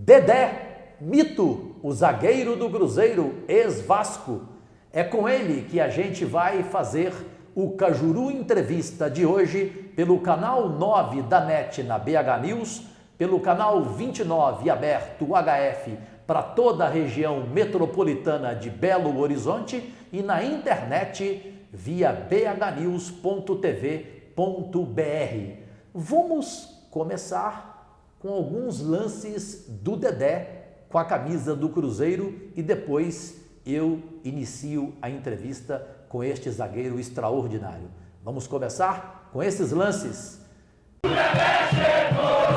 Dedé, mito, o zagueiro do Cruzeiro, ex-Vasco. É com ele que a gente vai fazer o Cajuru Entrevista de hoje pelo canal 9 da NET na BH News, pelo canal 29 aberto HF para toda a região metropolitana de Belo Horizonte e na internet via bhnews.tv.br. Vamos começar com alguns lances do Dedé com a camisa do Cruzeiro e depois eu inicio a entrevista com este zagueiro extraordinário. Vamos começar com esses lances. O Dedé chegou!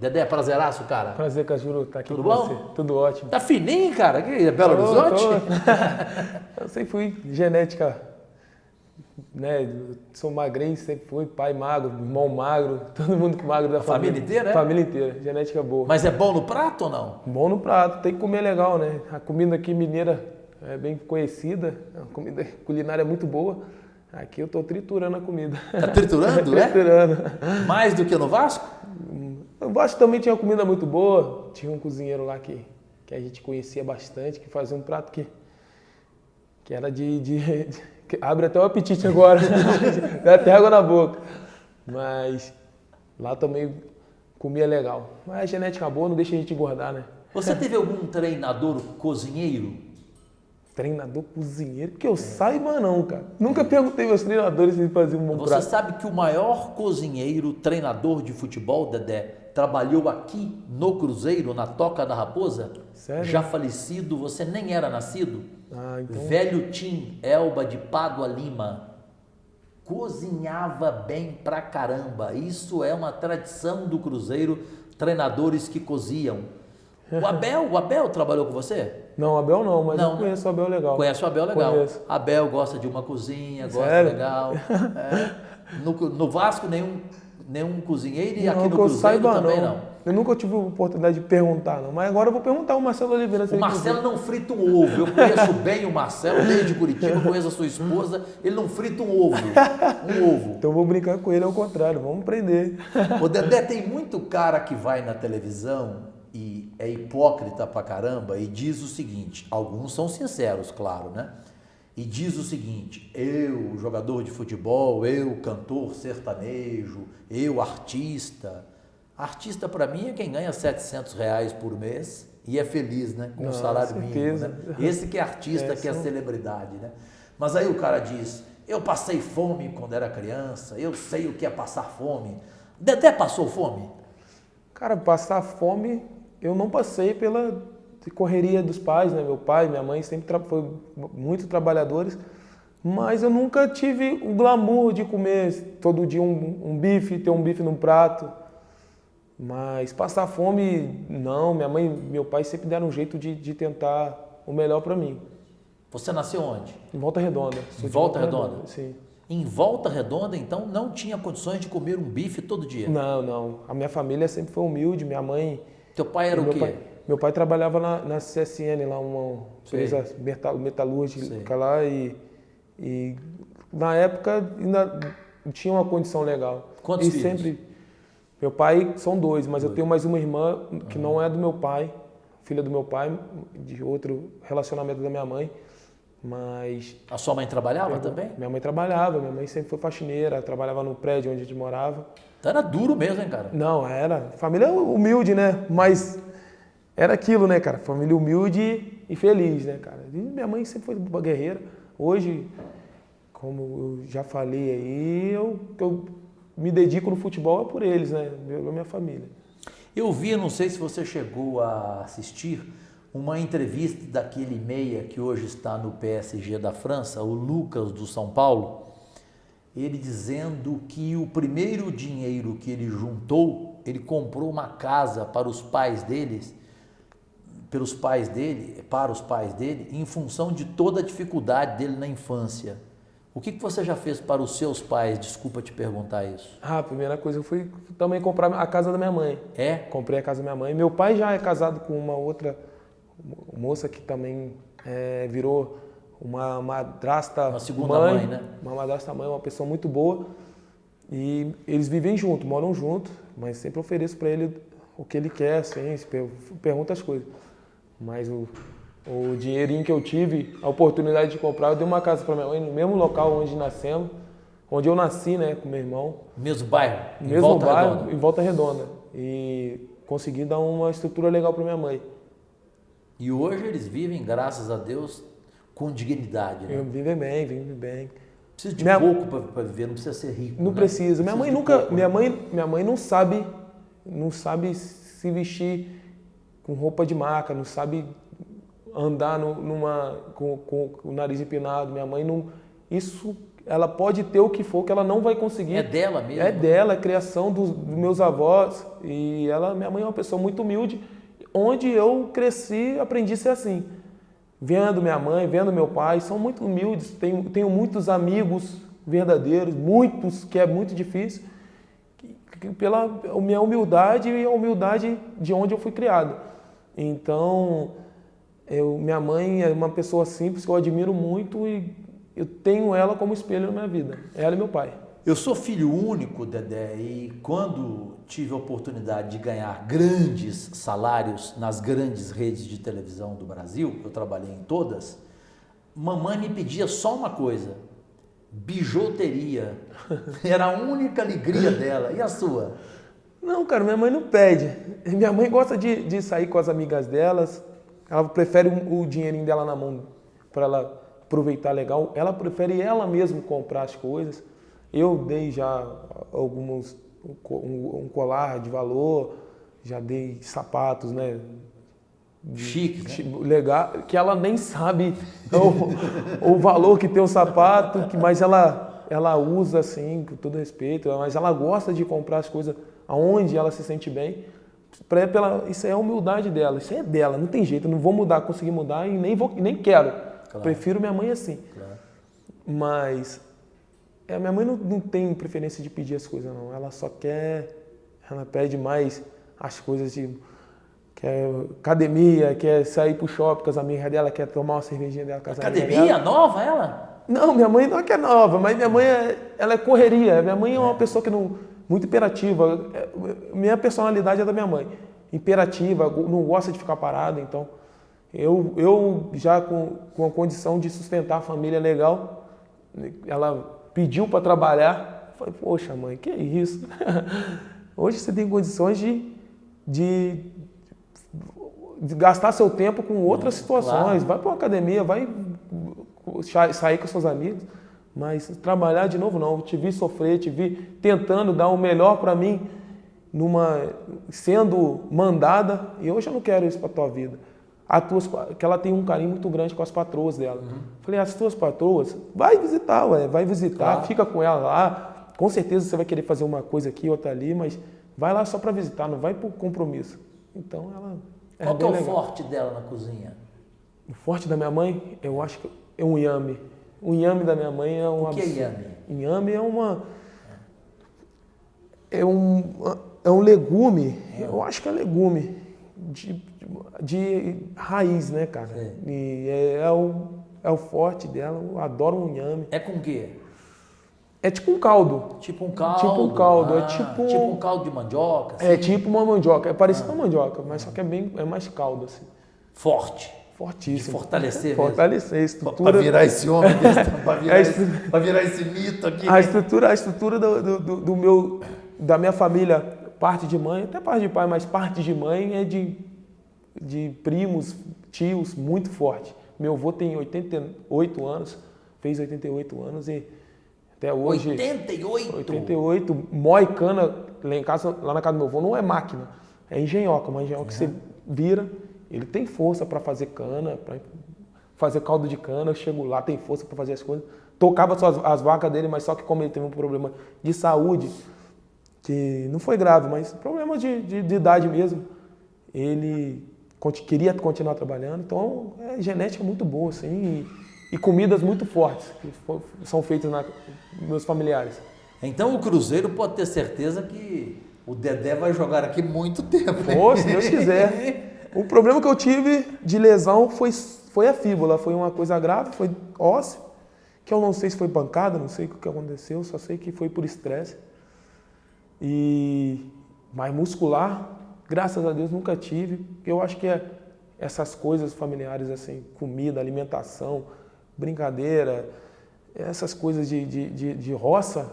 Dedé, prazeraço, cara. Prazer, Cajuru, estar aqui Tudo com bom? você. Tudo ótimo. Tá fininho, cara? Aqui, Belo Horizonte? Eu sempre fui genética, né? Sou magrinho, sempre fui, pai magro, irmão magro, todo mundo magro da família. Família inteira, né? Família inteira, genética boa. Mas é bom no prato ou não? Bom no prato, tem que comer legal, né? A comida aqui mineira é bem conhecida, a comida culinária é muito boa. Aqui eu tô triturando a comida. Tá triturando, né? Triturando. Mais do que no Vasco? O Vasco também tinha comida muito boa, tinha um cozinheiro lá que a gente conhecia bastante, que fazia um prato que era que abre até o apetite agora, dá até água na boca. Mas lá também comia legal. Mas a genética boa não deixa a gente engordar, né? Você teve algum treinador cozinheiro? Treinador cozinheiro? Que eu saiba não, cara. Nunca perguntei aos treinadores se eles faziam um bom prato. Você sabe que o maior cozinheiro, treinador de futebol, Dedé, trabalhou aqui no Cruzeiro, na Toca da Raposa? Sério? Já falecido, você nem era nascido? Ah, então... Velho Tim Elba de Pádua Lima. Cozinhava bem pra caramba. Isso é uma tradição do Cruzeiro, treinadores que cozinham. O Abel trabalhou com você? Não, o Abel não, mas Não, eu conheço o Abel legal. Conhece o Abel legal? Conheço. Abel gosta de uma cozinha, gosta Sério? legal. É. No Vasco, nenhum cozinheiro e Não, aqui no que eu Cruzeiro saiba, também não. Eu nunca tive a oportunidade de perguntar, não. Mas agora eu vou perguntar ao Marcelo Oliveira. O Marcelo não frita um ovo. Eu conheço bem o Marcelo, desde Curitiba, conheço a sua esposa. Ele não frita um ovo. Um ovo. Então eu vou brincar com ele ao contrário, vamos aprender. O Dedé, tem muito cara que vai na televisão e é hipócrita pra caramba e diz o seguinte, alguns são sinceros, claro, né? E diz o seguinte, eu, jogador de futebol, eu, cantor sertanejo, eu, artista. Artista para mim é quem ganha R$700 por mês e é feliz, né? Com um salário mínimo, né? Esse que é artista, que é celebridade, né? Mas aí o cara diz, eu passei fome quando era criança, eu sei o que é passar fome. Dedé passou fome? Cara, passar fome, eu não passei pela correria dos pais, né? Meu pai, minha mãe sempre foi muito trabalhadores, mas eu nunca tive o glamour de comer todo dia um bife, ter um bife num prato. Mas passar fome, não. Minha mãe e meu pai sempre deram um jeito de tentar o melhor para mim. Você nasceu onde? Em Volta Redonda. Em Volta Redonda? Sim. Em Volta Redonda, então, não tinha condições de comer um bife todo dia? Não, não. A minha família sempre foi humilde. Minha mãe... Teu pai era o quê? Meu pai trabalhava na CSN, lá uma empresa metalúrgica lá. E na época ainda tinha uma condição legal. Quantos filhos? Sempre... Meu pai são dois, mas eu tenho mais uma irmã que não é do meu pai, filha do meu pai, de outro relacionamento da minha mãe, mas... A sua mãe trabalhava também? Minha mãe trabalhava, minha mãe sempre foi faxineira, trabalhava no prédio onde a gente morava. Então era duro mesmo, hein, cara? Não, era. Família humilde, né? Mas era aquilo, né, cara? Família humilde e feliz, né, cara? E minha mãe sempre foi uma guerreira. Hoje, como eu já falei aí, eu me dedico no futebol é por eles, né? Pela minha família. Eu vi, não sei se você chegou a assistir, uma entrevista daquele meia que hoje está no PSG da França, o Lucas do São Paulo, ele dizendo que o primeiro dinheiro que ele juntou, ele comprou uma casa para os pais deles, para os pais dele, em função de toda a dificuldade dele na infância. O que você já fez para os seus pais? Desculpa te perguntar isso. A primeira coisa eu fui também comprar a casa da minha mãe. É? Comprei a casa da minha mãe. Meu pai já é casado com uma outra moça que também virou uma madrasta Uma segunda mãe, né? Uma madrasta mãe, uma pessoa muito boa. E eles vivem juntos, moram juntos, mas sempre ofereço para ele o que ele quer, assim, pergunta as coisas. Mas o dinheirinho que eu tive, a oportunidade de comprar, eu dei uma casa para minha mãe no mesmo local onde nascemos, onde eu nasci, né, com meu irmão. Mesmo bairro? Mesmo bairro, em Volta Redonda. E consegui dar uma estrutura legal para minha mãe. E hoje eles vivem, graças a Deus, com dignidade, né? Vivem bem. Precisa de pouco para viver, não precisa ser rico. Não, né? Precisa. Minha mãe nunca. Pouco, minha mãe não sabe se vestir com roupa de marca, não sabe andar com o nariz empinado. Minha mãe não. Isso, ela pode ter o que for, que ela não vai conseguir. É dela mesmo? É dela, é criação dos meus avós. E minha mãe é uma pessoa muito humilde, onde eu cresci, aprendi a ser assim. Vendo minha mãe, vendo meu pai, são muito humildes. Tenho muitos amigos verdadeiros, muitos, que é muito difícil, pela minha humildade e a humildade de onde eu fui criado. Então, minha mãe é uma pessoa simples que eu admiro muito e eu tenho ela como espelho na minha vida. Ela e meu pai. Eu sou filho único, Dedé, e quando tive a oportunidade de ganhar grandes salários nas grandes redes de televisão do Brasil, eu trabalhei em todas, mamãe me pedia só uma coisa: bijuteria. Era a única alegria dela. E a sua? Não, cara, minha mãe não pede. Minha mãe gosta de sair com as amigas delas. Ela prefere o dinheirinho dela na mão para ela aproveitar legal. Ela prefere ela mesma comprar as coisas. Eu dei já um colar de valor, já dei sapatos, né? Chique, né? Legal, que ela nem sabe o valor que tem o sapato, mas ela usa assim, com todo respeito, mas ela gosta de comprar as coisas aonde ela se sente bem. Isso é a humildade dela, isso é dela, não tem jeito, eu não vou mudar, conseguir mudar e nem quero. Claro. Prefiro minha mãe assim. Claro. Mas minha mãe não tem preferência de pedir as coisas, não. Ela pede mais as coisas quer academia, quer sair pro shopping com as amigas dela, quer tomar uma cervejinha dela com as amigas dela. Academia nova, ela? Não, minha mãe não é que é nova, mas minha mãe ela é correria. Minha mãe é uma pessoa que muito imperativa. Minha personalidade é da minha mãe. Imperativa, não gosta de ficar parada, então eu já com a condição de sustentar a família legal, ela pediu para trabalhar. Eu falei, poxa mãe, que isso? Hoje você tem condições de gastar seu tempo com outras situações. Claro. Vai para uma academia, vai sair com seus amigos, mas trabalhar de novo não. Eu te vi sofrer, te vi tentando dar o melhor para mim, sendo mandada, e hoje eu não quero isso para tua vida. Que ela tem um carinho muito grande com as patroas dela. Falei, as tuas patroas, vai visitar, claro. Fica com ela lá. Com certeza você vai querer fazer uma coisa aqui, outra ali, mas vai lá só para visitar, não vai por compromisso. Então ela Qual que é o forte dela na cozinha? O forte da minha mãe, eu acho que é um inhame. O inhame da minha mãe é uma... O que é inhame? Inhame é um legume, eu acho que é legume de raiz, né, cara? Sim. E é o forte dela, eu adoro um inhame. É com o quê? É tipo um caldo. Tipo um caldo? Tipo um caldo. Tipo um caldo de mandioca? Assim? É tipo uma mandioca. É parecido com mandioca, mas só que é mais caldo, assim. Forte. Fortíssimo. De fortalecer Fortalecer a estrutura. Para virar esse homem, para virar esse mito aqui. A estrutura da minha família, parte de mãe, até parte de pai, mas parte de mãe é de primos, tios, muito forte. Meu avô tem 88 anos, fez 88 anos e até hoje... 88? 88, moe cana, lá na casa do meu avô não é máquina, É engenhoca, uma engenhoca que você vira, ele tem força para fazer cana, para fazer caldo de cana, eu chego lá, tem força para fazer as coisas. Tocava só as vacas dele, mas só que como ele teve um problema de saúde, que não foi grave, mas problema de idade mesmo, ele queria continuar trabalhando, então é genética muito boa, assim, e comidas muito fortes que são feitas nos meus familiares. Então o Cruzeiro pode ter certeza que o Dedé vai jogar aqui muito tempo. Pô, se Deus quiser. O problema que eu tive de lesão foi a fíbula, foi uma coisa grave, foi ósseo, que eu não sei se foi pancada, não sei o que aconteceu, só sei que foi por estresse. Mas muscular, graças a Deus, nunca tive. Eu acho que essas coisas familiares, assim, comida, alimentação, brincadeira, essas coisas de roça,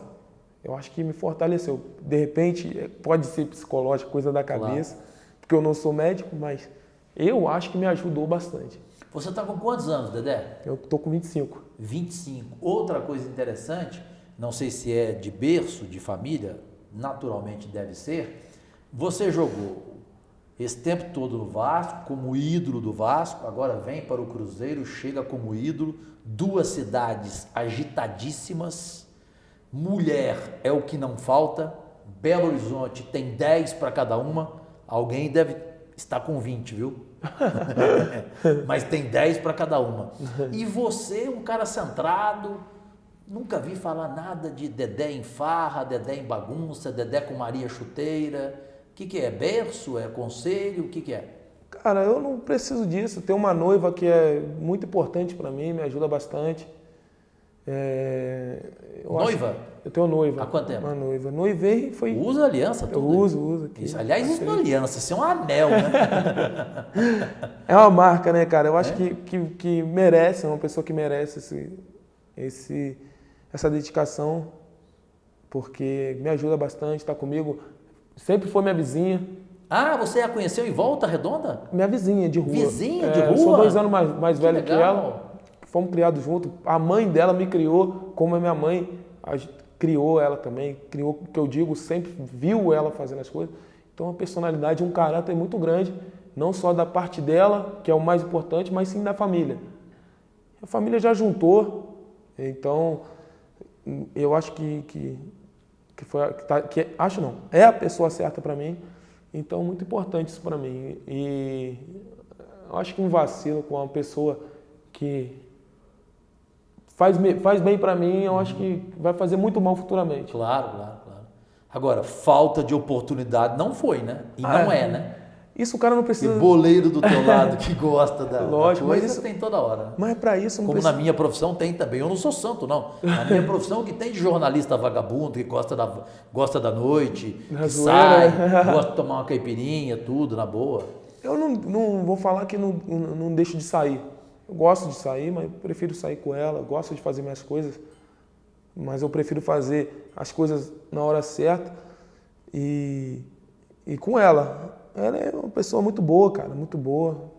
eu acho que me fortaleceu. De repente, pode ser psicológico, coisa da cabeça, claro, porque eu não sou médico, mas eu acho que me ajudou bastante. Você está com quantos anos, Dedé? Eu estou com 25. 25. Outra coisa interessante, não sei se é de berço, de família, naturalmente deve ser, você jogou esse tempo todo no Vasco, como ídolo do Vasco, agora vem para o Cruzeiro, chega como ídolo, 2 cidades agitadíssimas, mulher é o que não falta, Belo Horizonte tem 10 para cada uma, alguém deve estar com 20, viu? Mas tem 10 para cada uma. E você, um cara centrado, nunca vi falar nada de Dedé em farra, Dedé em bagunça, Dedé com Maria Chuteira. O que é? Berço? É conselho? O que é? Cara, eu não preciso disso. Tenho uma noiva que é muito importante para mim, me ajuda bastante. Noiva? Eu tenho noiva. Há quanto tempo? Uma noiva. Noivei foi... Usa aliança? Tudo? Eu uso aqui. Isso, aliás, isso não é aliança, isso é um anel, né? É uma marca, né, cara? Eu acho que merece, é uma pessoa que merece essa dedicação, porque me ajuda bastante, está comigo. Sempre foi minha vizinha. Ah, você a conheceu em Volta Redonda? Minha vizinha de rua. Vizinha de rua? Eu sou 2 anos mais velho que legal. ela. Fomos criados juntos. A mãe dela me criou como a minha mãe criou ela também. Criou, que eu digo, sempre viu ela fazendo as coisas. Então, uma personalidade, um caráter muito grande, não só da parte dela, que é o mais importante, mas sim da família. A família já juntou, então eu acho é a pessoa certa para mim. Então, muito importante isso para mim. E eu acho que um vacilo com uma pessoa que faz bem para mim, eu acho que vai fazer muito mal futuramente. Claro. Agora, falta de oportunidade não foi, né? E não é, né? Isso o cara não precisa... E boleiro do teu lado que gosta da Lógico, coisa, mas isso tem toda hora. Mas para isso não Como precisa... na minha profissão tem também. Eu não sou santo, não. Na minha profissão, o que tem de jornalista vagabundo, que gosta da noite, que sai, gosta de tomar uma caipirinha, tudo, na boa. Eu não vou falar que não deixo de sair. Eu gosto de sair, mas eu prefiro sair com ela, gosto de fazer minhas coisas, mas eu prefiro fazer as coisas na hora certa e com ela. Ela é uma pessoa muito boa, cara, muito boa.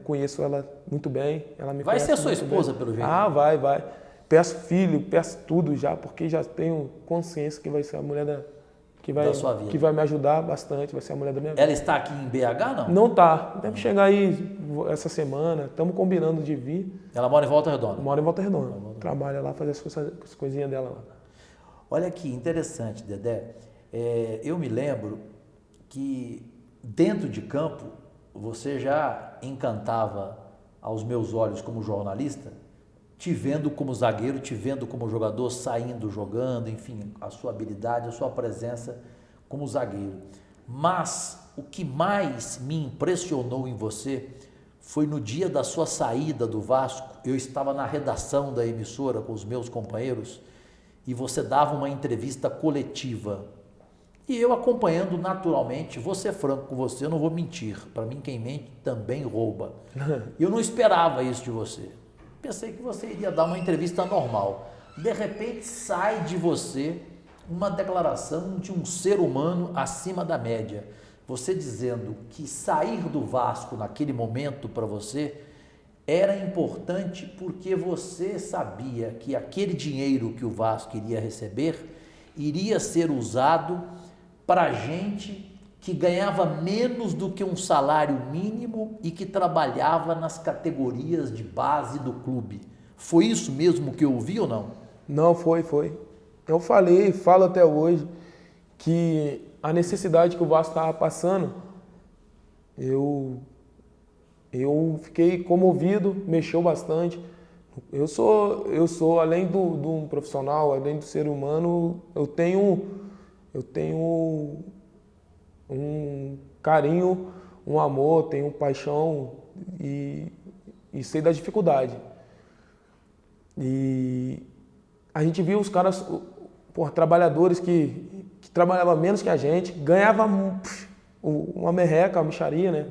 Conheço ela muito bem. Ela me vai ser sua esposa, bem. pelo jeito? Ah, vai. Peço filho, peço tudo já, porque já tenho consciência que vai ser a mulher da sua vida. Que vai me ajudar bastante, vai ser a mulher da minha vida. Ela está aqui em BH, não? Não tá. Deve chegar aí essa semana. Estamos combinando de vir. Ela mora em Volta Redonda? Mora em Volta Redonda. Trabalha lá, faz as coisinhas dela lá. Olha que interessante, Dedé. Eu me lembro que dentro de campo você já encantava aos meus olhos como jornalista, te vendo como zagueiro, te vendo como jogador, saindo, jogando, enfim, a sua habilidade, a sua presença como zagueiro. Mas o que mais me impressionou em você foi no dia da sua saída do Vasco. Eu estava na redação da emissora com os meus companheiros e você dava uma entrevista coletiva. E eu acompanhando naturalmente, vou ser franco com você, eu não vou mentir. Para mim, quem mente também rouba. Eu não esperava isso de você. Pensei que você iria dar uma entrevista normal. De repente, sai de você uma declaração de um ser humano acima da média. Você dizendo que sair do Vasco naquele momento para você era importante porque você sabia que aquele dinheiro que o Vasco iria receber iria ser usado para gente que ganhava menos do que um salário mínimo e que trabalhava nas categorias de base do clube. Foi isso mesmo que eu ouvi ou não? Não, foi. Eu falo até hoje, que a necessidade que o Vasco estava passando, eu fiquei comovido, mexeu bastante. Eu sou além de um profissional, além do ser humano, eu tenho um carinho, um amor, tenho paixão e sei da dificuldade. E a gente viu os caras, trabalhadores que trabalhavam menos que a gente, ganhavam uma merreca, uma mixaria, né?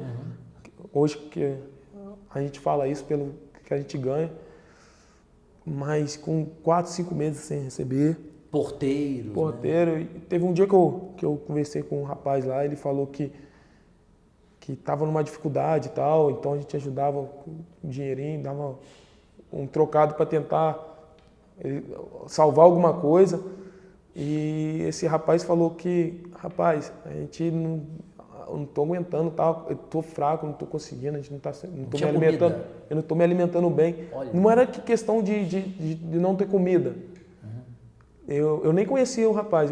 Hoje que a gente fala isso pelo que a gente ganha, mas com 4, 5 meses sem receber. Porteiro. Né? E teve um dia que eu conversei com um rapaz lá, ele falou que estava numa dificuldade e tal, então a gente ajudava com um dinheirinho, dava um trocado para tentar salvar alguma coisa. E esse rapaz falou que, a gente eu não estou aguentando, tá? Eu estou fraco, não estou conseguindo, a gente não estou me alimentando, eu não estou me alimentando bem. Olha. Não era questão de não ter comida. Eu nem conhecia o rapaz.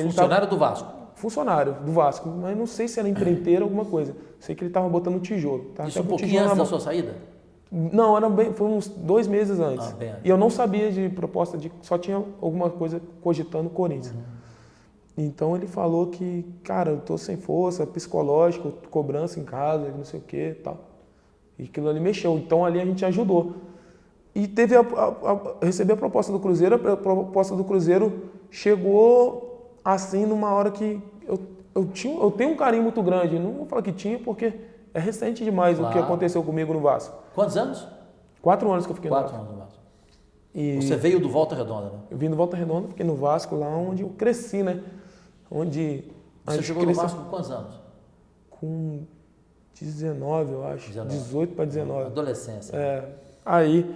Funcionário do Vasco? Funcionário do Vasco, mas não sei se era empreiteiro ou alguma coisa. Sei que ele estava botando tijolo. Isso um pouquinho antes da sua saída? Não, foi uns 2 meses antes. E eu não sabia de proposta, só tinha alguma coisa cogitando o Corinthians. Então ele falou que, cara, eu tô sem força, psicológico, cobrança em casa, não sei o que e tal. E aquilo ali mexeu. Então ali a gente ajudou. E recebi a proposta do Cruzeiro, a proposta do Cruzeiro chegou assim numa hora que eu tenho um carinho muito grande. Não vou falar que tinha, porque é recente demais o que aconteceu comigo no Vasco. Quantos anos? 4 anos que eu fiquei no Vasco. 4 anos no Vasco. E você veio do Volta Redonda, né? Eu vim do Volta Redonda, fiquei no Vasco, lá onde eu cresci, né? Você chegou no Vasco com quantos anos? Com 19, eu acho. 18 para 19. Adolescência. Aí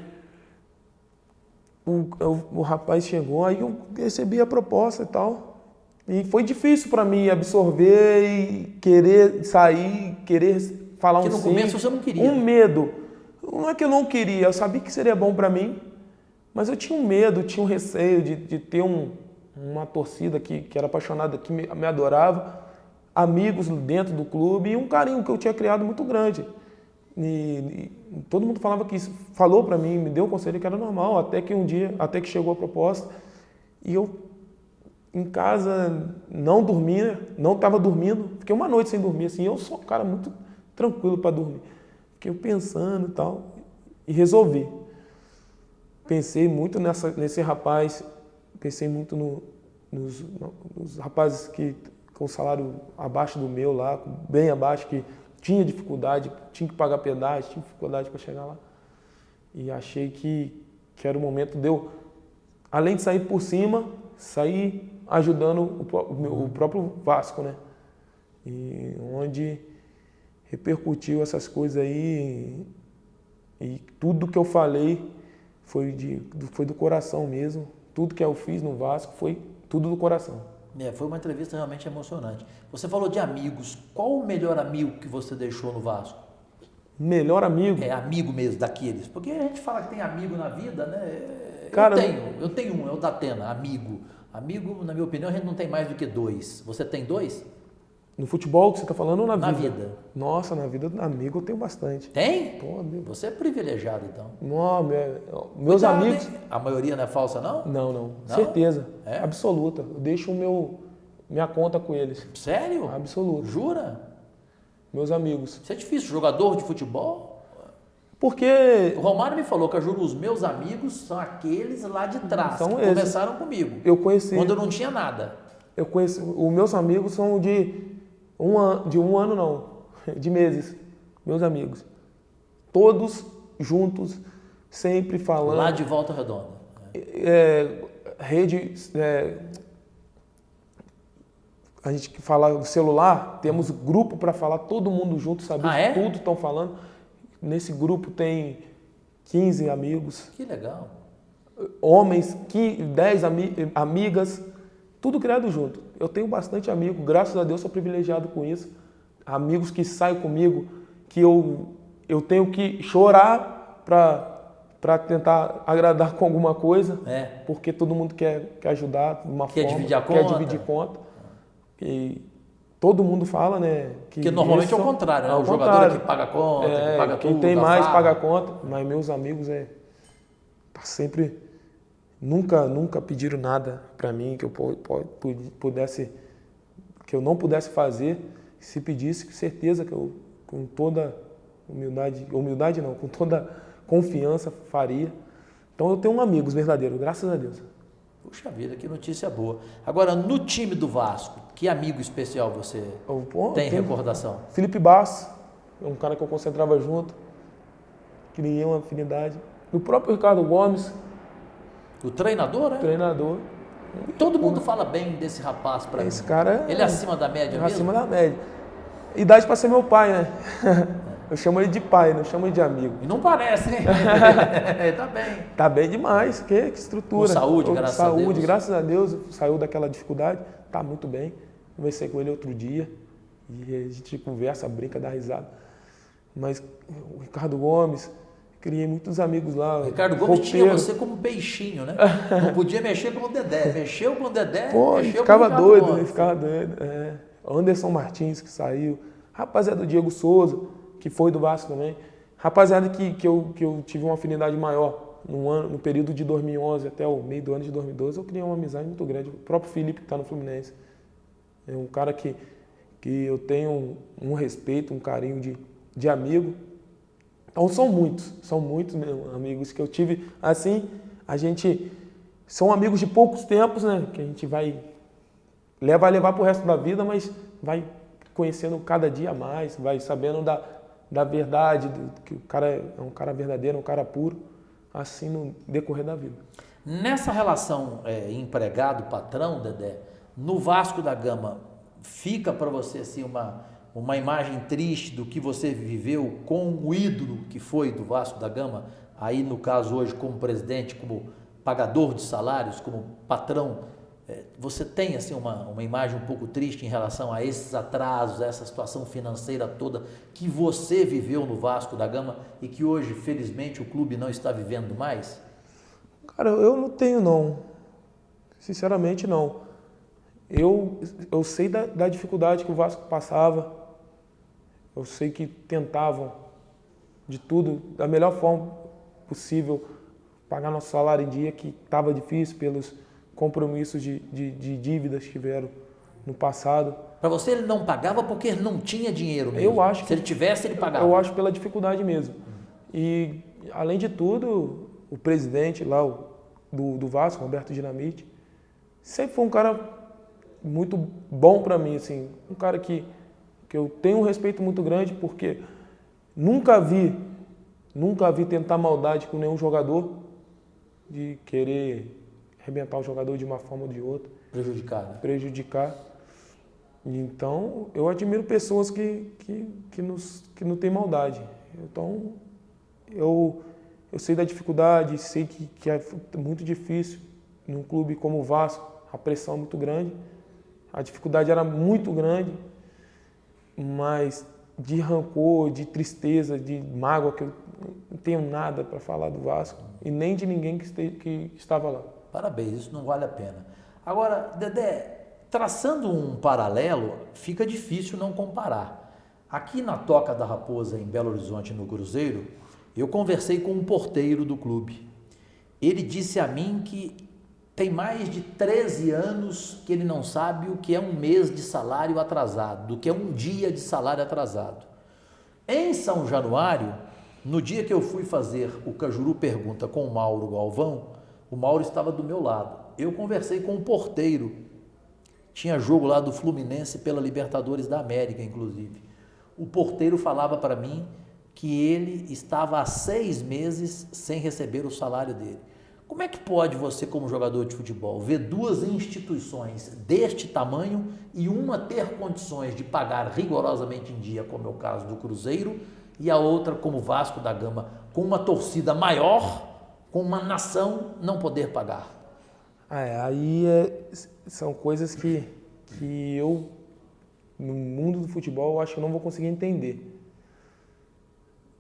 o rapaz chegou, aí eu recebi a proposta e tal. E foi difícil para mim absorver e querer sair, querer falar um sim. Porque no começo você não queria. Um medo. Não é que eu não queria, eu sabia que seria bom para mim, mas eu tinha um medo, tinha um receio de ter uma torcida que era apaixonada, que me adorava, amigos dentro do clube e um carinho que eu tinha criado muito grande. E todo mundo falava que isso, falou para mim, me deu um conselho que era normal, até que chegou a proposta e eu em casa não dormia, não estava dormindo, fiquei uma noite sem dormir, assim, eu sou um cara muito tranquilo para dormir. Fiquei pensando e tal e resolvi. Pensei muito nesse rapaz, pensei muito nos rapazes que com salário abaixo do meu lá, bem abaixo, que tinha dificuldade, tinha que pagar pedágio, tinha dificuldade para chegar lá. E achei que era o momento de eu, além de sair por cima, sair ajudando o próprio Vasco, né? E onde repercutiu essas coisas aí e tudo que eu falei foi do coração mesmo. Tudo que eu fiz no Vasco foi tudo do coração. Foi uma entrevista realmente emocionante. Você falou de amigos. Qual o melhor amigo que você deixou no Vasco? Melhor amigo? Amigo mesmo, daqueles. Porque a gente fala que tem amigo na vida, né? Cara, eu tenho um, é o Datena, amigo. Amigo, na minha opinião, a gente não tem mais do que 2. Você tem 2? No futebol que você está falando ou na vida? Na vida. Nossa, na vida, amigo eu tenho bastante. Tem? Pô, você é privilegiado, então. Não, meus amigos... Hein? A maioria não é falsa, não? Não. Certeza. Absoluta. Eu deixo minha conta com eles. Sério? Absoluta. Jura? Meus amigos. Isso é difícil. Jogador de futebol? Porque... O Romário me falou que os meus amigos são aqueles lá de trás, são que esses. Começaram comigo. Eu conheci. Quando eu não tinha nada. Eu conheci. Os meus amigos são de um ano não, de meses. Meus amigos. Todos juntos, sempre falando. Lá de Volta Redonda. A gente que fala no celular, temos grupo para falar, todo mundo junto, saber tudo estão falando. Nesse grupo tem 15 amigos. Que legal. Homens, 10 amigas, tudo criado junto. Eu tenho bastante amigo, graças a Deus sou privilegiado com isso. amigos que saem comigo, que eu tenho que chorar para tentar agradar com alguma coisa, porque todo mundo quer ajudar de uma forma, dividir a quer conta. dividir conta. E todo mundo fala, né? Que normalmente é o contrário, né? O jogador é que paga a conta, que paga tudo. Quem tem mais paga a conta, mas meus amigos tá sempre nunca pediram nada para mim que eu pudesse, que eu não pudesse fazer. Se pedisse, com certeza que eu, com toda humildade não, com toda confiança faria. Então eu tenho amigos verdadeiros, graças a Deus. Puxa vida, que notícia boa. Agora, no time do Vasco, que amigo especial você tem recordação? Felipe Basso, é um cara que eu concentrava junto, criei uma afinidade. O próprio Ricardo Gomes. O treinador, né? Treinador. Todo mundo fala bem desse rapaz para mim. Esse cara ele é acima da média mesmo? Acima da média. Idade para ser meu pai, né? Eu chamo ele de pai, não chamo ele de amigo. E não parece, hein? Tá bem. Tá bem demais, que estrutura. Com saúde, graças a Deus. Saúde, graças a Deus, saiu daquela dificuldade, tá muito bem. Conversei com ele outro dia e a gente conversa, brinca, dá risada. Mas o Ricardo Gomes, criei muitos amigos lá. O Ricardo Gomes tinha você como peixinho, né? Não podia mexer com o Dedé. Mexeu com o Dedé, mexeu ficava com o doido, Gomes. Né? Ficava doido. Anderson Martins, que saiu. Rapaziada do Diego Souza, que foi do Vasco também. Rapaziada que eu tive uma afinidade maior no período de 2011 até o meio do ano de 2012, eu criei uma amizade muito grande. O próprio Felipe, que está no Fluminense, é um cara que eu tenho um respeito, um carinho de amigo. Então são muitos mesmo, amigos que eu tive. Assim, são amigos de poucos tempos, né? Que a gente vai levar para o resto da vida, mas vai conhecendo cada dia mais, vai sabendo da verdade, que o cara é um cara verdadeiro, um cara puro, assim no decorrer da vida. Nessa relação empregado-patrão, Dedé, no Vasco da Gama, fica para você assim uma imagem triste do que você viveu com o ídolo que foi do Vasco da Gama, aí no caso hoje como presidente, como pagador de salários, como patrão, você tem assim uma imagem um pouco triste em relação a esses atrasos, a essa situação financeira toda que você viveu no Vasco da Gama e que hoje, felizmente, o clube não está vivendo mais? Cara, eu não tenho não, sinceramente não. Eu sei da dificuldade que o Vasco passava, eu sei que tentavam de tudo, da melhor forma possível, pagar nosso salário em dia, que estava difícil pelos compromissos de dívidas que tiveram no passado. Para você ele não pagava porque ele não tinha dinheiro mesmo? Eu acho que, se ele tivesse, ele pagava? Eu acho pela dificuldade mesmo. E, além de tudo, o presidente lá do Vasco, Roberto Dinamite, sempre foi um cara muito bom para mim, assim, um cara que eu tenho um respeito muito grande, porque nunca vi tentar maldade com nenhum jogador, de querer arrebentar o jogador de uma forma ou de outra. Prejudicar, né? Prejudicar. Então, eu admiro pessoas que não têm maldade. Então, eu sei da dificuldade, sei que é muito difícil num clube como o Vasco, a pressão é muito grande, a dificuldade era muito grande, mas de rancor, de tristeza, de mágoa, que eu não tenho nada para falar do Vasco e nem de ninguém que estava lá. Parabéns, isso não vale a pena. Agora, Dedé, traçando um paralelo, fica difícil não comparar. Aqui na Toca da Raposa, em Belo Horizonte, no Cruzeiro, eu conversei com um porteiro do clube. Ele disse a mim que tem mais de 13 anos que ele não sabe o que é um mês de salário atrasado, do que é um dia de salário atrasado. Em São Januário, no dia que eu fui fazer o Cajuru Pergunta com o Mauro Galvão, o Mauro estava do meu lado. Eu conversei com o porteiro. Tinha jogo lá do Fluminense pela Libertadores da América, inclusive. O porteiro falava para mim que ele estava há 6 meses sem receber o salário dele. Como é que pode você, como jogador de futebol, ver duas instituições deste tamanho e uma ter condições de pagar rigorosamente em dia, como é o caso do Cruzeiro, e a outra, como o Vasco da Gama, com uma torcida maior, com uma nação, não poder pagar? Aí são coisas que eu no mundo do futebol, eu acho que eu não vou conseguir entender.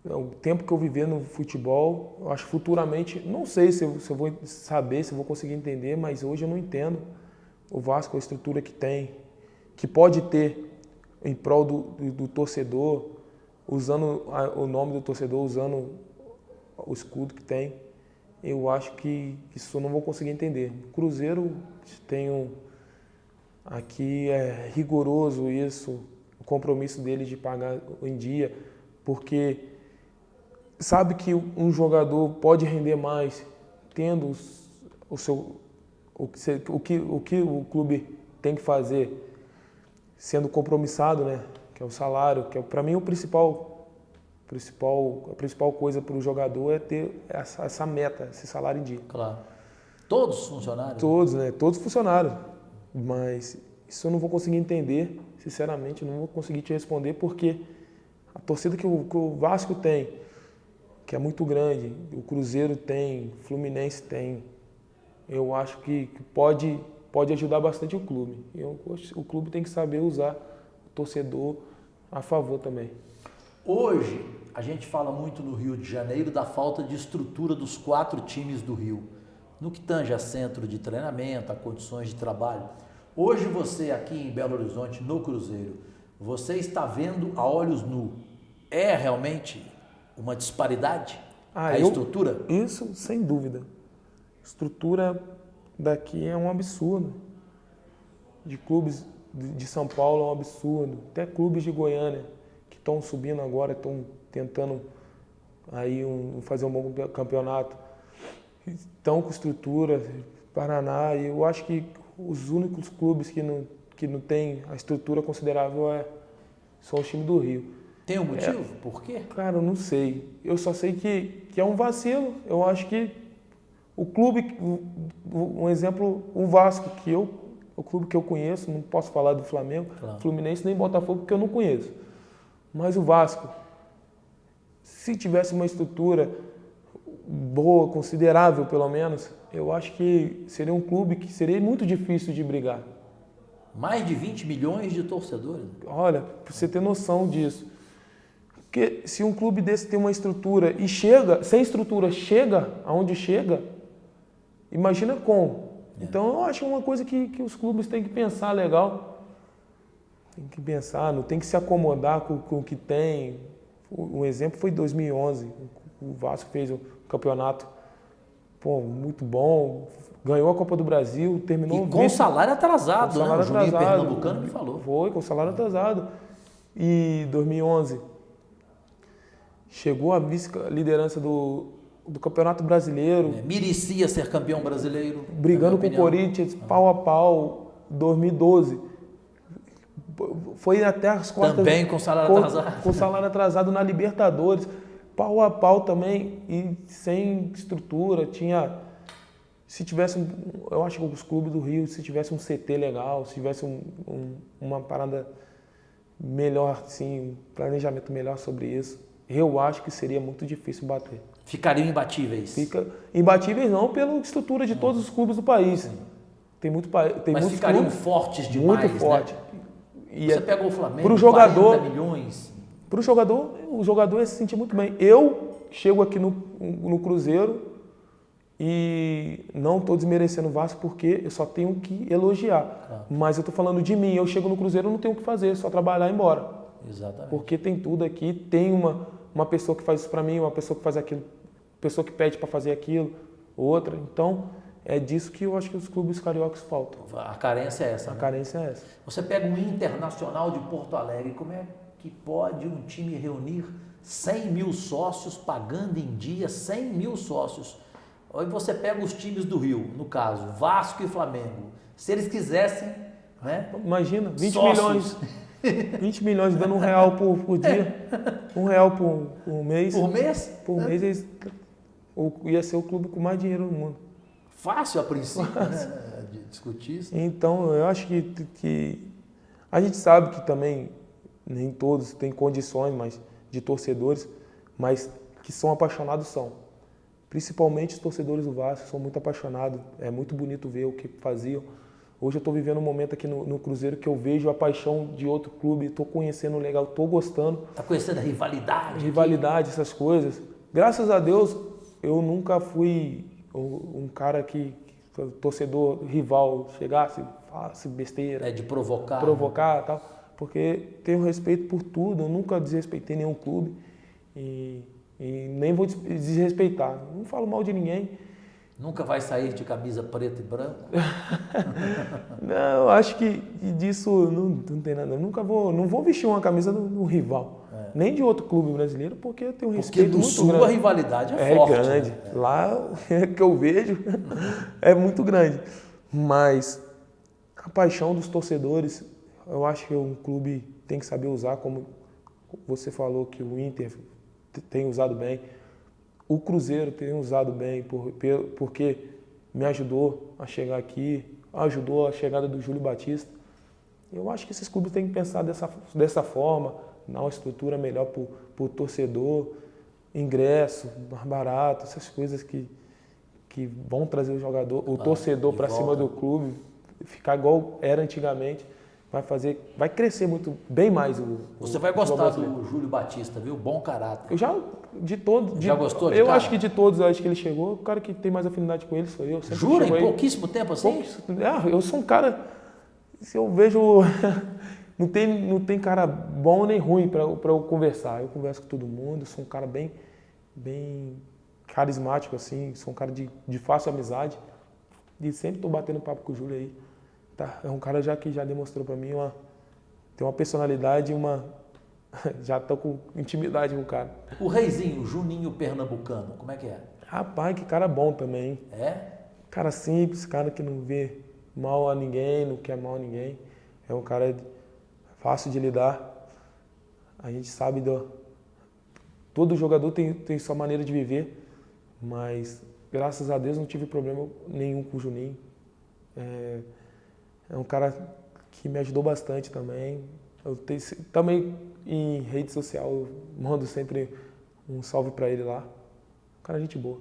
O tempo que eu viver no futebol, eu acho que futuramente, não sei se eu vou saber, se eu vou conseguir entender, mas hoje eu não entendo o Vasco, a estrutura que tem, que pode ter em prol do torcedor, usando o nome do torcedor, usando o escudo que tem. Eu acho que isso eu não vou conseguir entender. O Cruzeiro tem aqui é rigoroso isso, o compromisso dele de pagar em dia, porque sabe que um jogador pode render mais tendo o que o clube tem que fazer, sendo compromissado, né? Que é o salário, que é para mim a principal coisa para o jogador é ter essa meta, esse salário em dia. Claro. Todos os funcionários? Todos, né? Todos funcionários. Mas isso eu não vou conseguir entender, sinceramente, não vou conseguir te responder, porque a torcida que o Vasco tem, que é muito grande, o Cruzeiro tem, o Fluminense tem, eu acho que pode ajudar bastante o clube. O clube tem que saber usar o torcedor a favor também. Hoje, a gente fala muito no Rio de Janeiro da falta de estrutura dos 4 times do Rio, no que tange a centro de treinamento, a condições de trabalho. Hoje você aqui em Belo Horizonte, no Cruzeiro, você está vendo a olhos nu, é realmente uma disparidade a estrutura? Isso, sem dúvida. A estrutura daqui é um absurdo. De clubes de São Paulo é um absurdo. Até clubes de Goiânia que estão subindo agora, estão tentando aí fazer um bom campeonato. Estão com estrutura, Paraná, e eu acho que os únicos clubes que não têm a estrutura considerável são os times do Rio. Tem um motivo? Por quê? Cara, eu não sei. Eu só sei que é um vacilo. Eu acho que o clube, um exemplo, o Vasco, o clube que eu conheço, não posso falar do Flamengo, claro. Fluminense nem Botafogo, porque eu não conheço. Mas o Vasco, se tivesse uma estrutura boa, considerável pelo menos, eu acho que seria um clube que seria muito difícil de brigar. Mais de 20 milhões de torcedores? Olha, para você ter noção disso. Porque se um clube desse tem uma estrutura e chega, sem estrutura, chega aonde chega, imagina como. Então eu acho uma coisa que os clubes têm que pensar legal. Tem que pensar, não tem que se acomodar com o que tem. Um exemplo foi em 2011. O Vasco fez o campeonato muito bom, ganhou a Copa do Brasil, terminou... E com salário atrasado, com salário né? O Juninho Pernambucano me falou. Foi, com salário atrasado. E 2011 chegou a vice-liderança do Campeonato Brasileiro. Merecia ser campeão brasileiro. Brigando com o Corinthians, pau a pau, 2012. Foi até as quartas... Também com salário atrasado. Com salário atrasado na Libertadores. Pau a pau também, e sem estrutura. Se tivesse, eu acho que os clubes do Rio, se tivesse um CT legal, se tivesse uma parada melhor, assim, um planejamento melhor sobre isso, eu acho que seria muito difícil bater. Ficariam imbatíveis? Imbatíveis não pela estrutura de todos os clubes do país. Mas ficariam fortes demais, muito forte. Né? Você pegou o Flamengo, pro jogador, 40 milhões. Para o jogador ia se sentir muito bem. Eu chego aqui no Cruzeiro e não estou desmerecendo o Vasco porque eu só tenho que elogiar. Claro. Mas eu estou falando de mim. Eu chego no Cruzeiro e não tenho o que fazer, só trabalhar e ir embora. Exatamente. Porque tem tudo aqui, tem uma pessoa que faz isso para mim, uma pessoa que faz aquilo, pessoa que pede para fazer aquilo, outra. Então, é disso que eu acho que os clubes cariocas faltam. A carência é essa. A carência é essa. Você pega um Internacional de Porto Alegre, como é que pode um time reunir 100 mil sócios pagando em dia 100 mil sócios? Aí você pega os times do Rio, no caso, Vasco e Flamengo. Se eles quisessem, né? Imagina, 20 sócios. milhões. 20 milhões dando R$1 por dia. R$1 por mês. Por mês? Por mês ia ser o clube com mais dinheiro no mundo. Fácil a princípio, fácil. Né? De discutir isso. Então, eu acho que a gente sabe que também nem todos têm condições de torcedores, mas que são apaixonados são. Principalmente os torcedores do Vasco são muito apaixonados. É muito bonito ver o que faziam. Hoje eu estou vivendo um momento aqui no Cruzeiro que eu vejo a paixão de outro clube, estou conhecendo legal, estou gostando. Está conhecendo a rivalidade? Rivalidade, essas coisas. Graças a Deus, eu nunca fui um cara que torcedor rival chegasse, falasse besteira. De provocar. Provocar e tal. Porque tenho respeito por tudo, eu nunca desrespeitei nenhum clube e nem vou desrespeitar. Não falo mal de ninguém. Nunca vai sair de camisa preta e branco? Não, eu acho que disso não tem nada. Eu não vou vestir uma camisa do rival, nem de outro clube brasileiro, porque eu tenho um respeito muito grande. Porque no Sul a rivalidade é forte. É grande. Né? Lá que eu vejo é muito grande. Mas a paixão dos torcedores, eu acho que um clube tem que saber usar, como você falou que o Inter tem usado bem. O Cruzeiro tem usado bem, porque me ajudou a chegar aqui, ajudou a chegada do Júlio Batista. Eu acho que esses clubes têm que pensar dessa forma, dar uma estrutura melhor para o torcedor, ingresso, mais barato, essas coisas que vão trazer o torcedor para cima do clube, ficar igual era antigamente. Vai crescer bem mais Você vai gostar do Júlio Batista, viu? Bom caráter. Eu já, de todos... Já gostou de Eu cara? acho que de todos, acho que ele chegou, o cara que tem mais afinidade com ele sou eu. Jura? Em pouquíssimo tempo assim? Eu sou um cara... Se eu vejo... não tem cara bom nem ruim para eu conversar. Eu converso com todo mundo, sou um cara bem carismático, assim, sou um cara de fácil amizade. E sempre estou batendo papo com o Júlio aí. Tá, é um cara que já demonstrou para mim tem uma personalidade já estou com intimidade com o cara. O Reizinho, o Juninho Pernambucano, como é que é? Rapaz, que cara bom também. É? Cara simples, cara que não vê mal a ninguém, não quer mal a ninguém. É um cara fácil de lidar. A gente sabe todo jogador tem sua maneira de viver, mas graças a Deus não tive problema nenhum com o Juninho. É um cara que me ajudou bastante também. Também em rede social eu mando sempre um salve para ele lá. Um cara gente boa.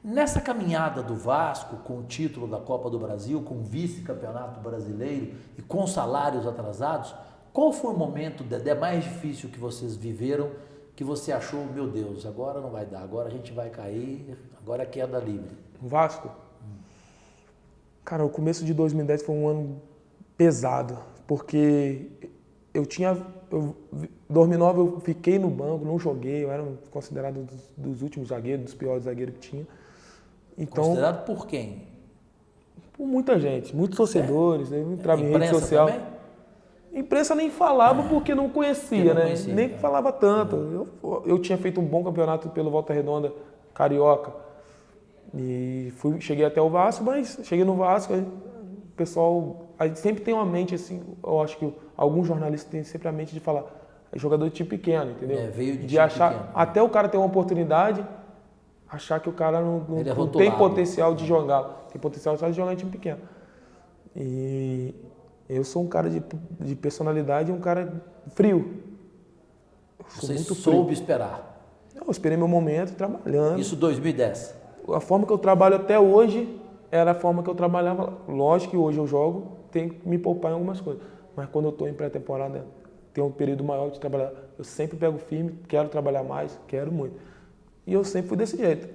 Nessa caminhada do Vasco, com o título da Copa do Brasil, com o vice-campeonato brasileiro e com salários atrasados, qual foi o momento, Dedé, mais difícil que vocês viveram, que você achou, meu Deus, agora não vai dar, agora a gente vai cair, agora é queda livre? Vasco? Cara, o começo de 2010 foi um ano pesado, porque 2009 eu fiquei no banco, não joguei, eu era considerado dos últimos zagueiros, dos piores zagueiros que tinha. Então, considerado por quem? Por muita gente, muitos torcedores, né? Eu entrava em rede social. Também? Imprensa nem falava porque não conhecia, né? Nem falava tanto. Eu tinha feito um bom campeonato pelo Volta Redonda, Carioca, e cheguei até o Vasco, mas cheguei no Vasco, o pessoal... A gente sempre tem uma mente assim, eu acho que alguns jornalistas têm sempre a mente de falar, jogador de time pequeno, entendeu? Veio de time achar, pequeno. Até o cara ter uma oportunidade, achar que o cara não tem potencial de jogar. Tem potencial só de jogar em time pequeno. E eu sou um cara de personalidade e um cara frio. Você soube esperar? Eu esperei meu momento trabalhando. Isso 2010? A forma que eu trabalho até hoje era a forma que eu trabalhava. Lógico que hoje eu jogo, tenho que me poupar em algumas coisas. Mas quando eu estou em pré-temporada, tem um período maior de trabalhar. Eu sempre pego firme, quero trabalhar mais, quero muito. E eu sempre fui desse jeito.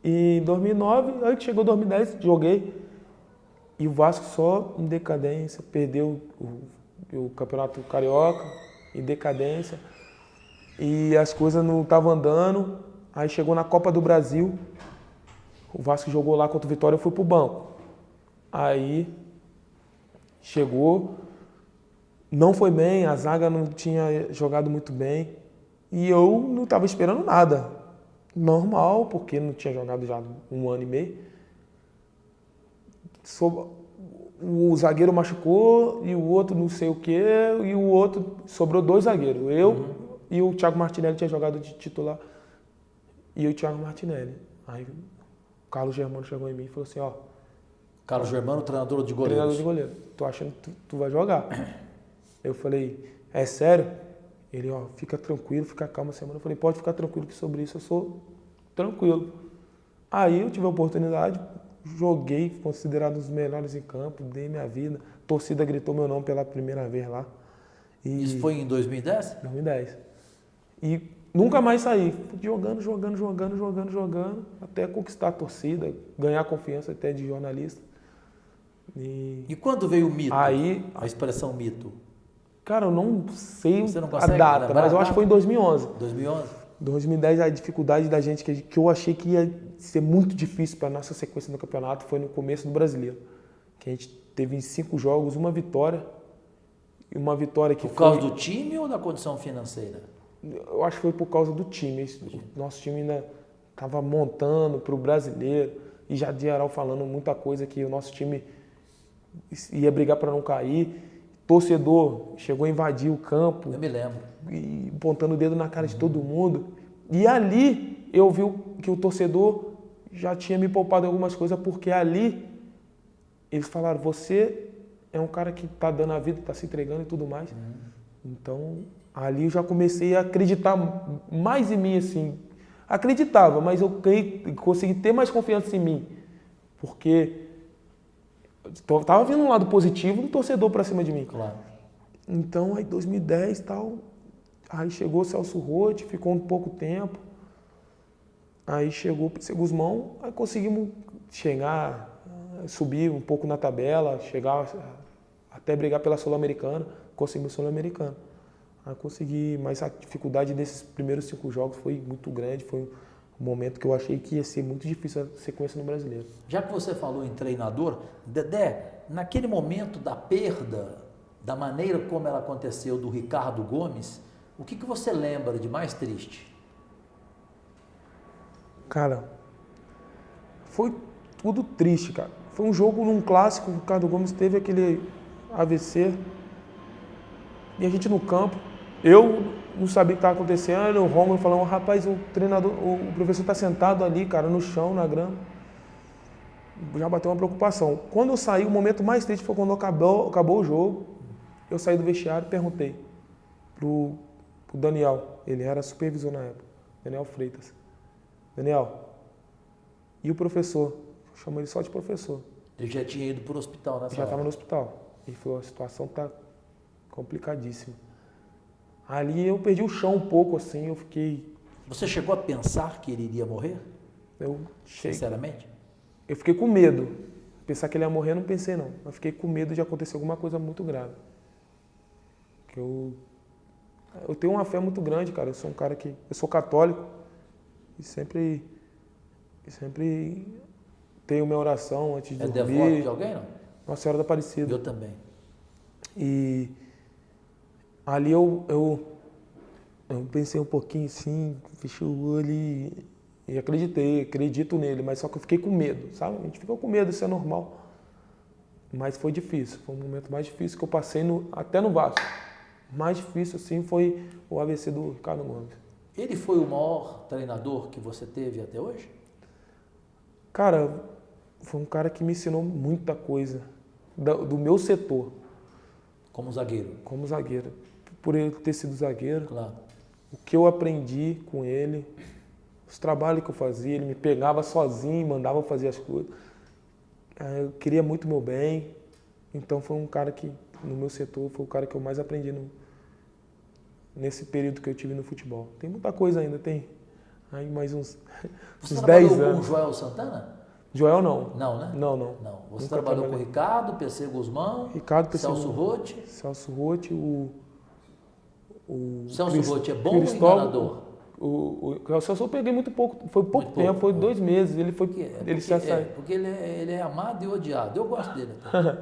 E em 2009, aí que chegou 2010, joguei. E o Vasco só em decadência, perdeu o Campeonato Carioca, em decadência. E as coisas não estavam andando. Aí chegou na Copa do Brasil. O Vasco jogou lá contra o Vitória, eu fui pro banco. Aí chegou, não foi bem, a zaga não tinha jogado muito bem e eu não estava esperando nada. Normal, porque não tinha jogado já 1 ano e meio. O zagueiro machucou e o outro não sei o quê, e o outro sobrou 2 zagueiros. Eu e o Thiago Martinelli tinha jogado de titular e o Thiago Martinelli. Aí o Carlos Germano chegou em mim e falou assim, Carlos Germano, treinador de goleiros. Treinador de goleiro. Tô achando que tu vai jogar. Eu falei, é sério? Ele, fica tranquilo, fica calmo a semana. Eu falei, pode ficar tranquilo que sobre isso eu sou tranquilo. Aí eu tive a oportunidade, joguei, considerado um dos melhores em campo, dei minha vida. A torcida gritou meu nome pela primeira vez lá. Isso foi em 2010? 2010. E nunca mais saí. Fui jogando, até conquistar a torcida, ganhar a confiança até de jornalista. E quando veio o mito? Aí, a expressão mito? Cara, eu não sei Você não a consegue data, lembrar mas eu a acho que foi em 2011. 2011? 2010, a dificuldade da gente, que eu achei que ia ser muito difícil para a nossa sequência no campeonato, foi no começo do Brasileiro. Que a gente teve em 5 jogos, uma vitória. E uma vitória que Por causa do time ou da condição financeira? Eu acho que foi por causa do time. Nosso time ainda estava montando para o Brasileiro. E já Diaral falando muita coisa que o nosso time ia brigar para não cair. Torcedor chegou a invadir o campo. Eu me lembro. E apontando o dedo na cara de todo mundo. E ali eu vi que o torcedor já tinha me poupado algumas coisas, porque ali eles falaram, você é um cara que está dando a vida, está se entregando e tudo mais. Então, ali eu já comecei a acreditar mais em mim, assim. Acreditava, mas eu consegui ter mais confiança em mim. Porque estava vindo um lado positivo do torcedor para cima de mim. Claro. Então, aí 2010 e tal, aí chegou o Celso Roth, ficou um pouco tempo. Aí chegou o PC Guzmão, aí conseguimos chegar, subir um pouco na tabela, chegar até brigar pela Sul-Americana, conseguimos Sul-Americana. Aí consegui, mas a dificuldade desses primeiros 5 jogos foi muito grande, foi um momento que eu achei que ia ser muito difícil a sequência no Brasileiro. Já que você falou em treinador, Dedé, naquele momento da perda, da maneira como ela aconteceu do Ricardo Gomes, o que você lembra de mais triste? Cara, foi tudo triste, cara. Foi um jogo num clássico, o Ricardo Gomes teve aquele AVC e a gente no campo, eu não sabia o que estava acontecendo, o Romulo falando, rapaz, o treinador, o professor está sentado ali, cara, no chão, na grama. Já bateu uma preocupação. Quando eu saí, o momento mais triste foi quando acabou o jogo, eu saí do vestiário e perguntei pro Daniel, ele era supervisor na época, Daniel Freitas. Daniel, e o professor? Eu chamo ele só de professor. Ele já tinha ido para o hospital nessa Já estava hora. no hospital. Ele falou, a situação está complicadíssima. Ali eu perdi o chão um pouco, assim, eu fiquei... Você chegou a pensar que ele iria morrer? Sinceramente? Eu fiquei com medo. Pensar que ele ia morrer, eu não pensei não. Eu fiquei com medo de acontecer alguma coisa muito grave. Que eu tenho uma fé muito grande, cara. Eu sou um cara que... Eu sou católico e sempre tenho minha oração antes de dormir. É devoto de alguém, não? Nossa Senhora da Aparecida. Eu também. E ali eu pensei um pouquinho assim, fechei o olho e acredito nele, mas só que eu fiquei com medo, sabe? A gente ficou com medo, isso é normal. Mas foi difícil, foi o momento mais difícil que eu passei até no Vasco. Mais difícil, assim, foi o AVC do Ricardo Gomes. Ele foi o maior treinador que você teve até hoje? Cara, foi um cara que me ensinou muita coisa do meu setor. Como zagueiro? Como zagueiro. Por ele ter sido zagueiro. Claro. O que eu aprendi com ele, os trabalhos que eu fazia, ele me pegava sozinho, mandava fazer as coisas. Eu queria muito meu bem. Então foi um cara que, no meu setor, foi o cara que eu mais aprendi nesse período que eu tive no futebol. Tem muita coisa ainda, tem aí mais uns 10 anos. Você trabalhou com o Joel Santana? Joel não. Não, né? Não. Não. Você Nunca trabalhou trabalhei. com o Ricardo, PC Guzmão, Ricardo, Celso Roth. Celso Roth, o Celso Roth é bom ou enganador? O Celso eu peguei muito pouco, foi pouco tempo, foi 2 meses. Ele se saiu. Porque ele é amado e odiado. Eu gosto dele até.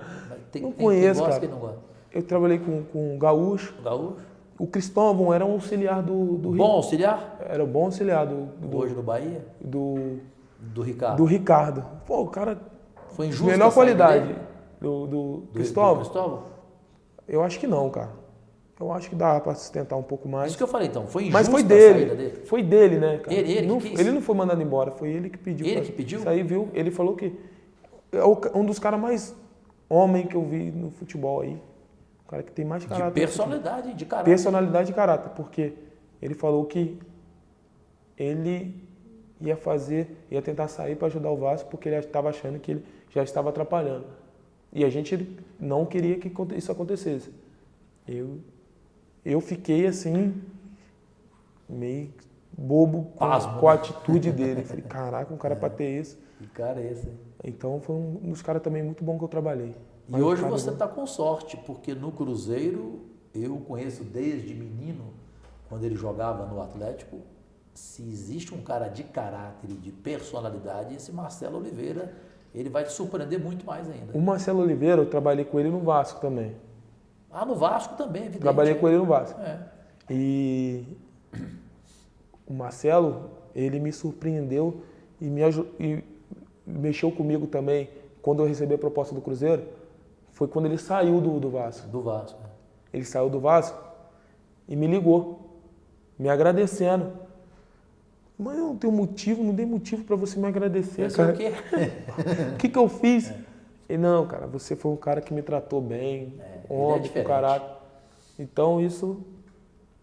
Tem Não quem conheço, gosta e cara. quem não gosta. Eu trabalhei com o Gaúcho. Gaúcho? O Cristóvão era um auxiliar do Bom auxiliar? Era bom auxiliar Hoje no Bahia? Do Ricardo. Do Ricardo. Pô, o cara. Foi injusto. Melhor a saída qualidade. dele? Do Cristóvão? Do Cristóvão? Eu acho que não, cara. Eu acho que dá para sustentar um pouco mais. Isso que eu falei então. Foi injusto Mas foi a dele. saída dele? Foi dele, né, cara? Ele não, que quis? ele não foi mandado embora, foi ele que pediu. Ele que pediu? Isso aí, viu? Ele falou que é um dos caras mais homem que eu vi no futebol aí. O cara que tem mais caráter. De personalidade, de caráter. Personalidade e caráter, porque ele falou que ele ia tentar sair para ajudar o Vasco, porque ele estava achando que ele já estava atrapalhando. E a gente não queria que isso acontecesse. Eu fiquei assim, meio bobo com a atitude dele. Falei, caraca, um cara para ter isso. Que cara é esse? Então foi um dos caras também muito bom que eu trabalhei. E hoje você está com sorte, porque no Cruzeiro, eu conheço desde menino, quando ele jogava no Atlético, se existe um cara de caráter e de personalidade, esse Marcelo Oliveira, ele vai te surpreender muito mais ainda. O Marcelo Oliveira, eu trabalhei com ele no Vasco também. Ah, no Vasco também, evidente. Trabalhei com ele no Vasco. É. E o Marcelo, ele me surpreendeu e mexeu comigo também. Quando eu recebi a proposta do Cruzeiro, foi quando ele saiu do Vasco. Do Vasco. Ele saiu do Vasco e me ligou, me agradecendo. Mas eu não tenho motivo, não dei motivo para você me agradecer, cara. O quê? O que eu fiz? E não, cara, você foi um cara que me tratou bem, homem, com caráter. Então isso,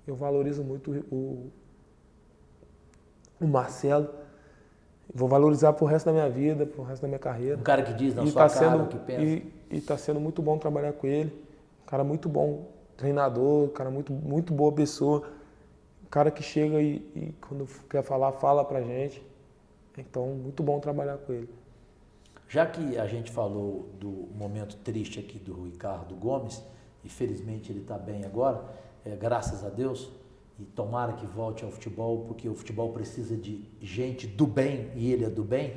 eu valorizo muito o Marcelo. Vou valorizar pro resto da minha vida, pro resto da minha carreira. Um cara que diz na sua cara o que pensa. E tá sendo muito bom trabalhar com ele. Um cara muito bom, treinador, um cara muito boa pessoa. Um cara que chega e quando quer falar, fala pra gente. Então, muito bom trabalhar com ele. Já que a gente falou do momento triste aqui do Ricardo Gomes, e felizmente ele está bem agora, graças a Deus, e tomara que volte ao futebol, porque o futebol precisa de gente do bem, e ele é do bem.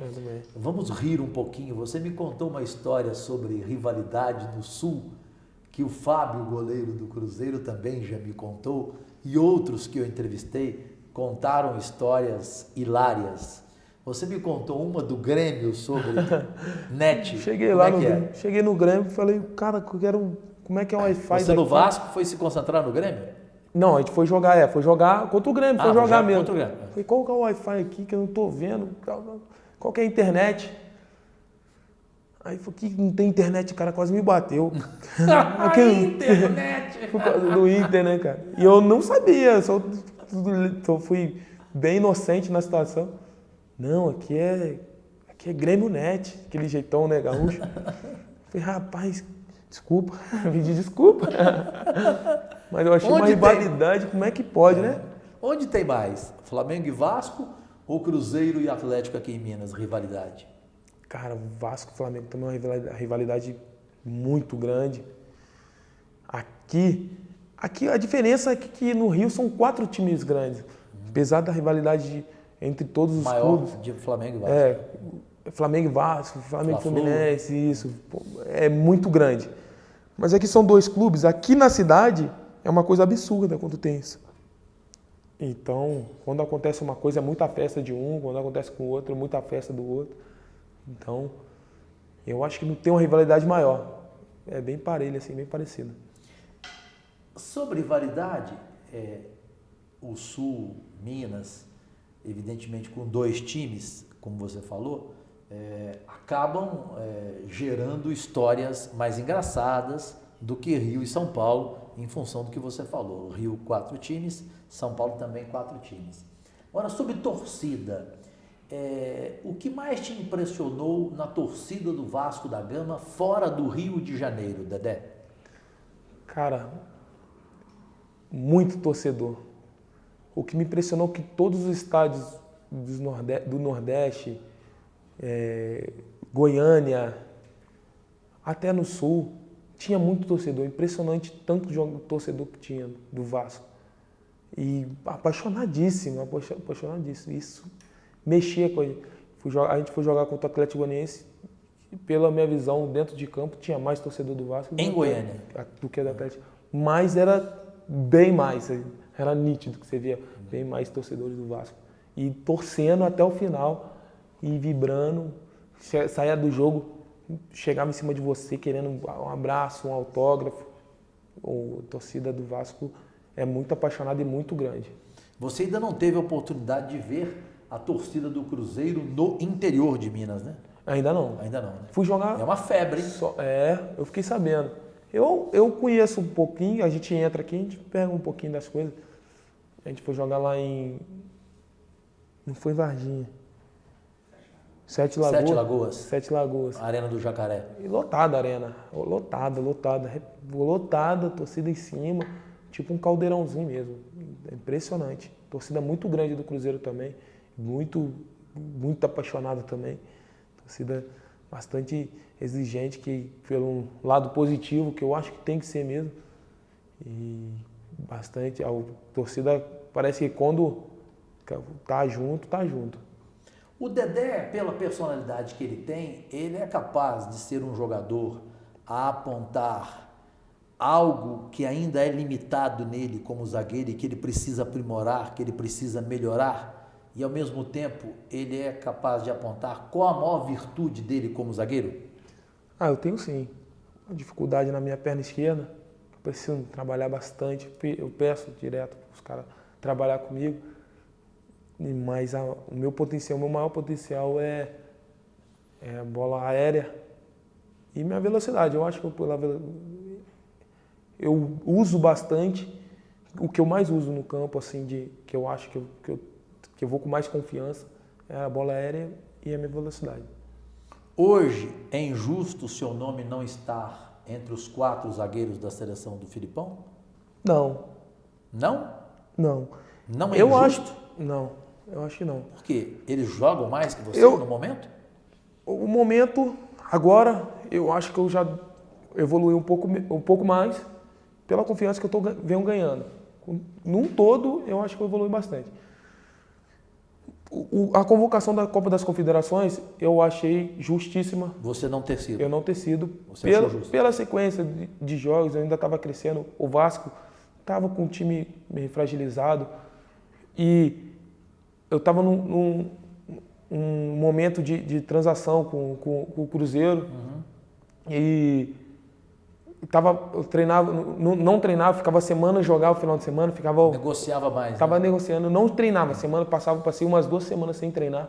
Vamos rir um pouquinho. Você me contou uma história sobre rivalidade no Sul, que o Fábio, goleiro do Cruzeiro, também já me contou, e outros que eu entrevistei contaram histórias hilárias. Você me contou uma do Grêmio sobre net. Cheguei lá no Grêmio, cheguei no Grêmio e falei, cara, como é que é o Wi-Fi? Você no Vasco foi se concentrar no Grêmio? Não, a gente foi jogar contra o Grêmio, foi jogar mesmo. Contra o Grêmio. Falei, qual que é o Wi-Fi aqui que eu não tô vendo? Qual que é a internet? Aí falei, que não tem internet, o cara quase me bateu. Internet! Por causa do Inter, né, cara? E eu não sabia, só fui bem inocente na situação. Não, aqui é Grêmio Net, aquele jeitão, né, gaúcho. Falei, rapaz, desculpa, pedi desculpa. Mas eu achei uma rivalidade, como é que pode, né? Onde tem mais? Flamengo e Vasco ou Cruzeiro e Atlético aqui em Minas, rivalidade? Cara, o Vasco e Flamengo também é uma rivalidade muito grande. Aqui a diferença é que no Rio são 4 times grandes. Apesar da rivalidade entre todos os clubes. Maior de Flamengo e Vasco. Flamengo e Vasco, Flamengo e Fluminense, isso. É muito grande. Mas aqui são 2 clubes. Aqui na cidade é uma coisa absurda quando tem isso. Então, quando acontece uma coisa, é muita festa de um. Quando acontece com o outro, é muita festa do outro. Então, eu acho que não tem uma rivalidade maior. É bem parelho, assim, bem parecido. Sobre rivalidade, o Sul, Minas, evidentemente com 2 times, como você falou, acabam gerando histórias mais engraçadas do que Rio e São Paulo, em função do que você falou. Rio 4 times, São Paulo também 4 times. Agora, sobre torcida, o que mais te impressionou na torcida do Vasco da Gama fora do Rio de Janeiro, Dedé? Cara, muito torcedor. O que me impressionou é que todos os estádios do Nordeste, Goiânia, até no Sul, tinha muito torcedor. Impressionante tanto torcedor que tinha do Vasco. E apaixonadíssimo. Isso mexia com a gente. A gente foi jogar contra o Atlético Goianiense. Pela minha visão, dentro de campo, tinha mais torcedor do Vasco em Goiânia do que do Atlético. Mas era bem mais. Era nítido que você via bem mais torcedores do Vasco. E torcendo até o final e vibrando. Saía do jogo, chegava em cima de você querendo um abraço, um autógrafo. A torcida do Vasco é muito apaixonada e muito grande. Você ainda não teve a oportunidade de ver a torcida do Cruzeiro no interior de Minas, né? Ainda não. Ainda não, né? Fui jogar... É uma febre, hein? Eu fiquei sabendo. Eu conheço um pouquinho, a gente entra aqui, a gente pega um pouquinho das coisas. A gente foi jogar lá não foi em Varginha. Sete Lagoas. Sete Lagoas. Sete Lagoas. Arena do Jacaré. E lotada a arena. Lotada, torcida em cima, tipo um caldeirãozinho mesmo. É impressionante. Torcida muito grande do Cruzeiro também, muito apaixonada também. Torcida bastante exigente, que pelo lado positivo, que eu acho que tem que ser mesmo. E bastante, a torcida parece que quando tá junto, tá junto. O Dedé, pela personalidade que ele tem, ele é capaz de ser um jogador a apontar algo que ainda é limitado nele como zagueiro e que ele precisa aprimorar, que ele precisa melhorar, e ao mesmo tempo ele é capaz de apontar qual a maior virtude dele como zagueiro? Eu tenho sim. Uma dificuldade na minha perna esquerda, eu preciso trabalhar bastante, eu peço direto para os caras trabalhar comigo. Mas o meu maior potencial é a bola aérea e minha velocidade. Eu acho que eu uso bastante, o que eu mais uso no campo, assim, que eu acho que eu vou com mais confiança, é a bola aérea e a minha velocidade. Hoje é injusto o seu nome não estar entre os 4 zagueiros da seleção do Filipão? Não. Não? Não. Não é injusto? Eu acho que não. Por quê? Eles jogam mais que você no momento? O momento, agora, eu acho que eu já evoluí um pouco mais pela confiança que eu venho ganhando. Num todo, eu acho que eu evolui bastante. A convocação da Copa das Confederações, eu achei justíssima. Você não ter sido? Eu não ter sido. Você achou justo? Pela sequência de jogos, eu ainda estava crescendo. O Vasco estava com o time meio fragilizado. E eu estava num momento de transação com o Cruzeiro. Uhum. E eu treinava, não treinava, ficava semana, jogava o final de semana, negociava mais. Estava negociando, não treinava, passei umas 2 semanas sem treinar.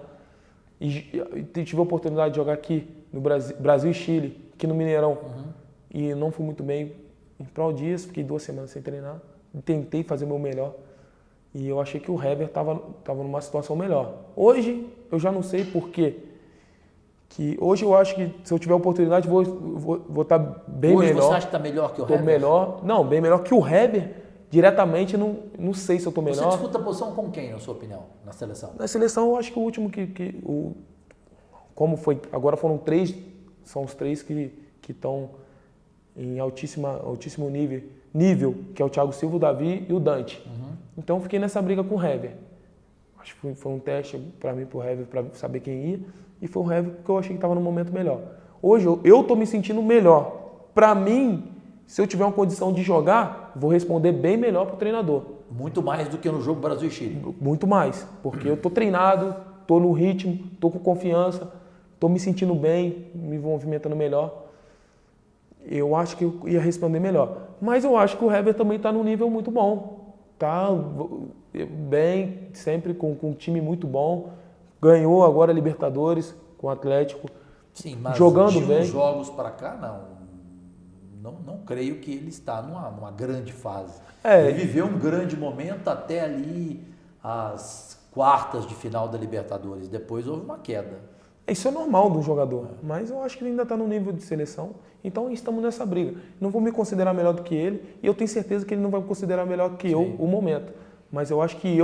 E tive a oportunidade de jogar aqui no Brasil e Chile, aqui no Mineirão. Uhum. E não fui muito bem em prol disso, fiquei 2 semanas sem treinar. Tentei fazer o meu melhor. E eu achei que o Hever estava numa situação melhor. Hoje, eu já não sei por quê. Hoje eu acho que se eu tiver oportunidade, vou estar bem melhor. Hoje você acha que está melhor que o Hever? Estou melhor. Não, bem melhor que o Hever. Diretamente, não sei se eu estou melhor. Você disputa a posição com quem, na sua opinião, na seleção? Na seleção, eu acho que o último como foi, agora foram 3, são os 3 que estão em altíssimo nível, que é o Thiago Silva, o Davi e o Dante. Uhum. Então, fiquei nessa briga com o Hever. Acho que foi um teste para mim, para o Hever, para saber quem ia. E foi o Hever que eu achei que estava no momento melhor. Hoje, eu estou me sentindo melhor. Para mim, se eu tiver uma condição de jogar, vou responder bem melhor para o treinador. Muito mais do que no jogo Brasil e Chile? Muito mais, porque eu estou treinado, estou no ritmo, estou com confiança, estou me sentindo bem, me movimentando melhor. Eu acho que eu ia responder melhor. Mas eu acho que o Hever também está num nível muito bom. Está bem, sempre com um time muito bom. Ganhou agora a Libertadores com o Atlético. Sim, mas jogando de bem. uns jogos para cá, não creio que ele está numa grande fase. Ele viveu um grande momento até ali as quartas de final da Libertadores. Depois houve uma queda. Isso é normal do jogador, mas eu acho que ele ainda está no nível de seleção. Então estamos nessa briga. Não vou me considerar melhor do que ele e eu tenho certeza que ele não vai me considerar melhor que eu o momento. Mas eu acho que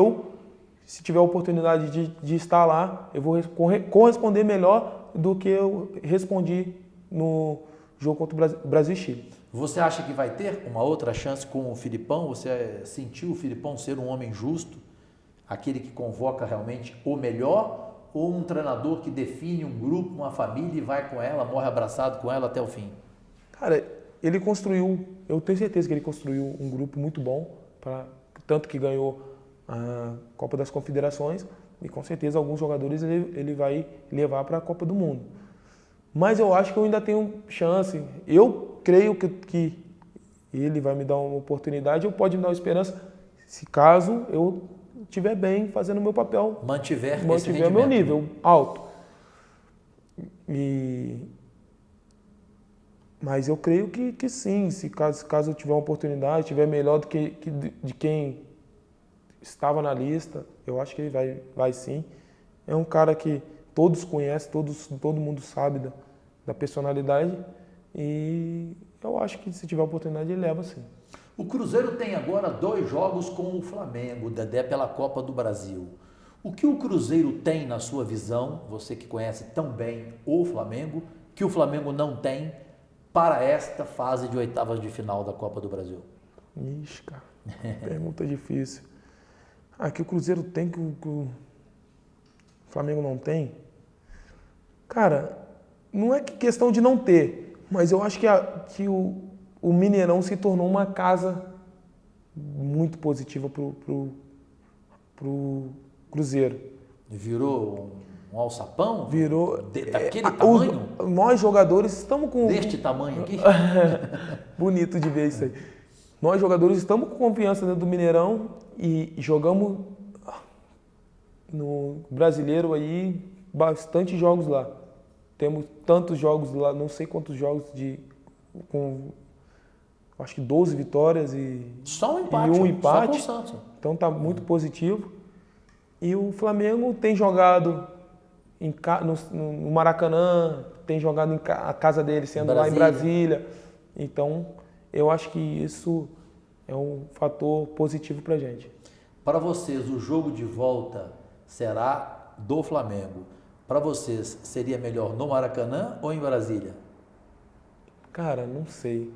se tiver a oportunidade de estar lá, eu vou corresponder melhor do que eu respondi no jogo contra o Brasil e Chile. Você acha que vai ter uma outra chance com o Filipão? Você sentiu o Filipão ser um homem justo? Aquele que convoca realmente o melhor? Ou um treinador que define um grupo, uma família e vai com ela, morre abraçado com ela até o fim? Cara, eu tenho certeza que ele construiu um grupo muito bom, tanto que ganhou a Copa das Confederações e com certeza alguns jogadores ele vai levar para a Copa do Mundo. Mas eu acho que eu ainda tenho chance. Eu creio que ele vai me dar uma oportunidade, ou pode me dar uma esperança, se caso eu estiver bem fazendo o meu papel. Mantiver o meu nível alto. Mas eu creio que sim, se caso eu tiver uma oportunidade, estiver melhor do que de quem estava na lista, eu acho que ele vai sim. É um cara que todos conhecem, todo mundo sabe da personalidade. E eu acho que se tiver oportunidade, ele leva sim. O Cruzeiro tem agora 2 jogos com o Flamengo, Dedé, pela Copa do Brasil. O que o Cruzeiro tem na sua visão, você que conhece tão bem o Flamengo, que o Flamengo não tem para esta fase de oitavas de final da Copa do Brasil? Ixi, cara, pergunta difícil. Que o Cruzeiro tem que o Flamengo não tem? Cara, não é questão de não ter, mas eu acho que o Mineirão se tornou uma casa muito positiva pro Cruzeiro. Virou um alçapão? Virou. Daquele tamanho? Nós jogadores estamos com. Deste tamanho aqui? Bonito de ver isso aí. Nós jogadores estamos com confiança dentro do Mineirão e jogamos no Brasileiro aí bastante jogos lá. Temos tantos jogos lá, não sei quantos jogos com acho que 12 vitórias só um empate, e um empate. Só com o Santos. Então tá muito positivo. E o Flamengo tem jogado no Maracanã, tem jogado a casa dele sendo lá em Brasília. Então eu acho que isso é um fator positivo pra gente. Para vocês, o jogo de volta será do Flamengo. Para vocês, seria melhor no Maracanã ou em Brasília? Cara, não sei.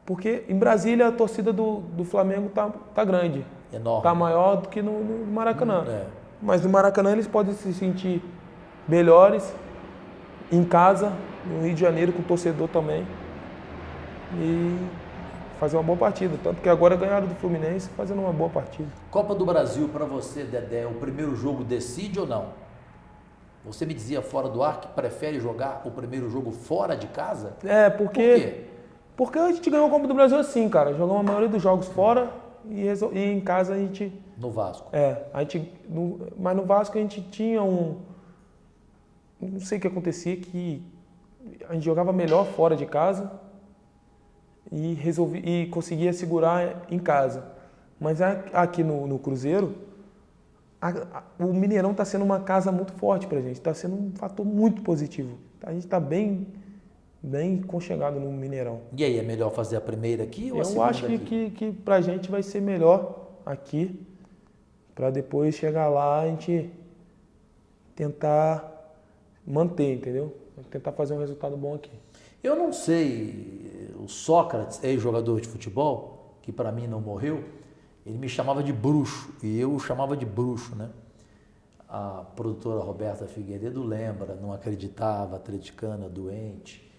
Porque em Brasília a torcida do Flamengo tá grande. Enorme. Tá maior do que no Maracanã. É. Mas no Maracanã eles podem se sentir melhores em casa, no Rio de Janeiro, com o torcedor também. E fazer uma boa partida. Tanto que agora ganharam do Fluminense fazendo uma boa partida. Copa do Brasil, para você, Dedé, o primeiro jogo decide ou não? Você me dizia fora do ar que prefere jogar o primeiro jogo fora de casa? Porque... Por quê? Porque a gente ganhou a Copa do Brasil assim, cara. Jogamos a maioria dos jogos fora e em casa a gente... No Vasco. Mas no Vasco a gente tinha não sei o que acontecia, que a gente jogava melhor fora de casa e conseguia segurar em casa. Mas aqui no Cruzeiro, o Mineirão está sendo uma casa muito forte pra gente. Está sendo um fator muito positivo. A gente está bem conchegado no Mineirão. E aí, é melhor fazer a primeira aqui ou a segunda? Eu acho que pra gente vai ser melhor aqui, para depois chegar lá a gente tentar manter, entendeu? Tentar fazer um resultado bom aqui. Eu não sei, o Sócrates, ex-jogador de futebol, que para mim não morreu, ele me chamava de bruxo, e eu o chamava de bruxo, né? A produtora Roberta Figueiredo lembra, não acreditava, atleticana, doente,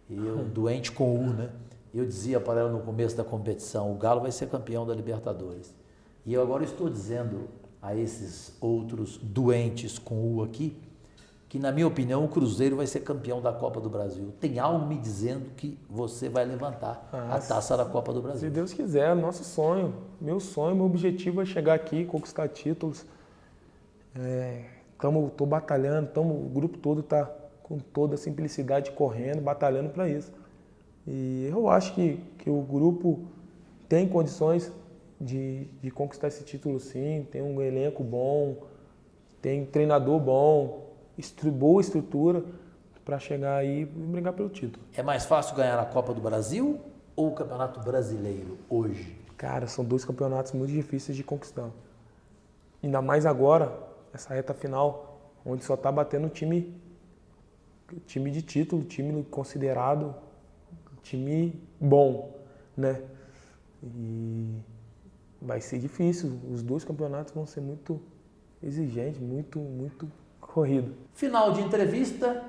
e eu doente com U, né? E eu dizia para ela no começo da competição, o Galo vai ser campeão da Libertadores. E eu agora estou dizendo a esses outros doentes com U aqui, que na minha opinião o Cruzeiro vai ser campeão da Copa do Brasil. Tem algo me dizendo que você vai levantar a taça da Copa do Brasil. Se Deus quiser, nosso sonho, meu objetivo é chegar aqui, conquistar títulos. Tô batalhando, o grupo todo está com toda a simplicidade correndo, batalhando para isso. E eu acho que o grupo tem condições de conquistar esse título sim, tem um elenco bom, tem um treinador bom, boa estrutura para chegar aí e brigar pelo título. É mais fácil ganhar a Copa do Brasil ou o Campeonato Brasileiro hoje? Cara, são 2 campeonatos muito difíceis de conquistar. Ainda mais agora, essa reta final, onde só tá batendo time de título, time considerado, time bom, né? E vai ser difícil. Os 2 campeonatos vão ser muito exigentes, muito corrido. Final de entrevista,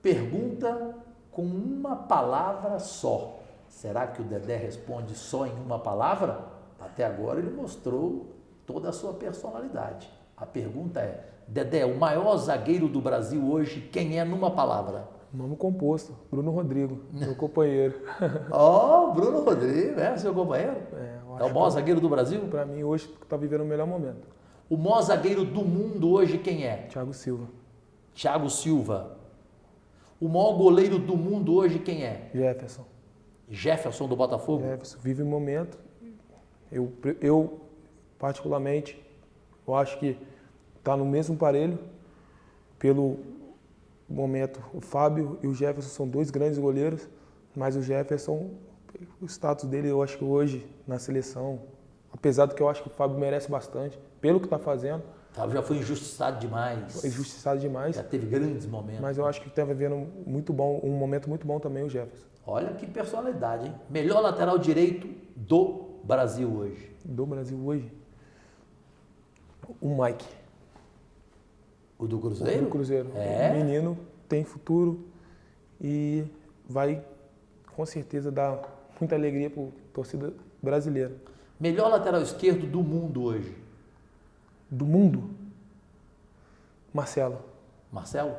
pergunta com uma palavra só. Será que o Dedé responde só em uma palavra? Até agora ele mostrou toda a sua personalidade. A pergunta é, Dedé, o maior zagueiro do Brasil hoje, quem é numa palavra? Nome composto, Bruno Rodrigo, meu companheiro. Bruno Rodrigo, seu companheiro? É o maior zagueiro do Brasil? Para mim, hoje, está vivendo o melhor momento. O maior zagueiro do mundo hoje quem é? Thiago Silva. Thiago Silva. O maior goleiro do mundo hoje quem é? Jefferson. Jefferson do Botafogo? Jefferson vive um momento. Eu particularmente, eu acho que está no mesmo parelho. pelo momento, o Fábio e o Jefferson são 2 grandes goleiros, mas o Jefferson, o status dele, eu acho que hoje, na seleção, apesar do que eu acho que o Fábio merece bastante, pelo que está fazendo. O Fábio já foi injustiçado demais. Foi injustiçado demais. Já teve grandes momentos. Mas eu acho que está vivendo um momento muito bom também o Jefferson. Olha que personalidade, hein? Melhor lateral direito do Brasil hoje. Do Brasil hoje? O Mike. O do Cruzeiro? O do Cruzeiro. É? O menino tem futuro e vai, com certeza, dar muita alegria para a torcida brasileira. Melhor lateral esquerdo do mundo hoje? Do mundo? Marcelo. Marcelo?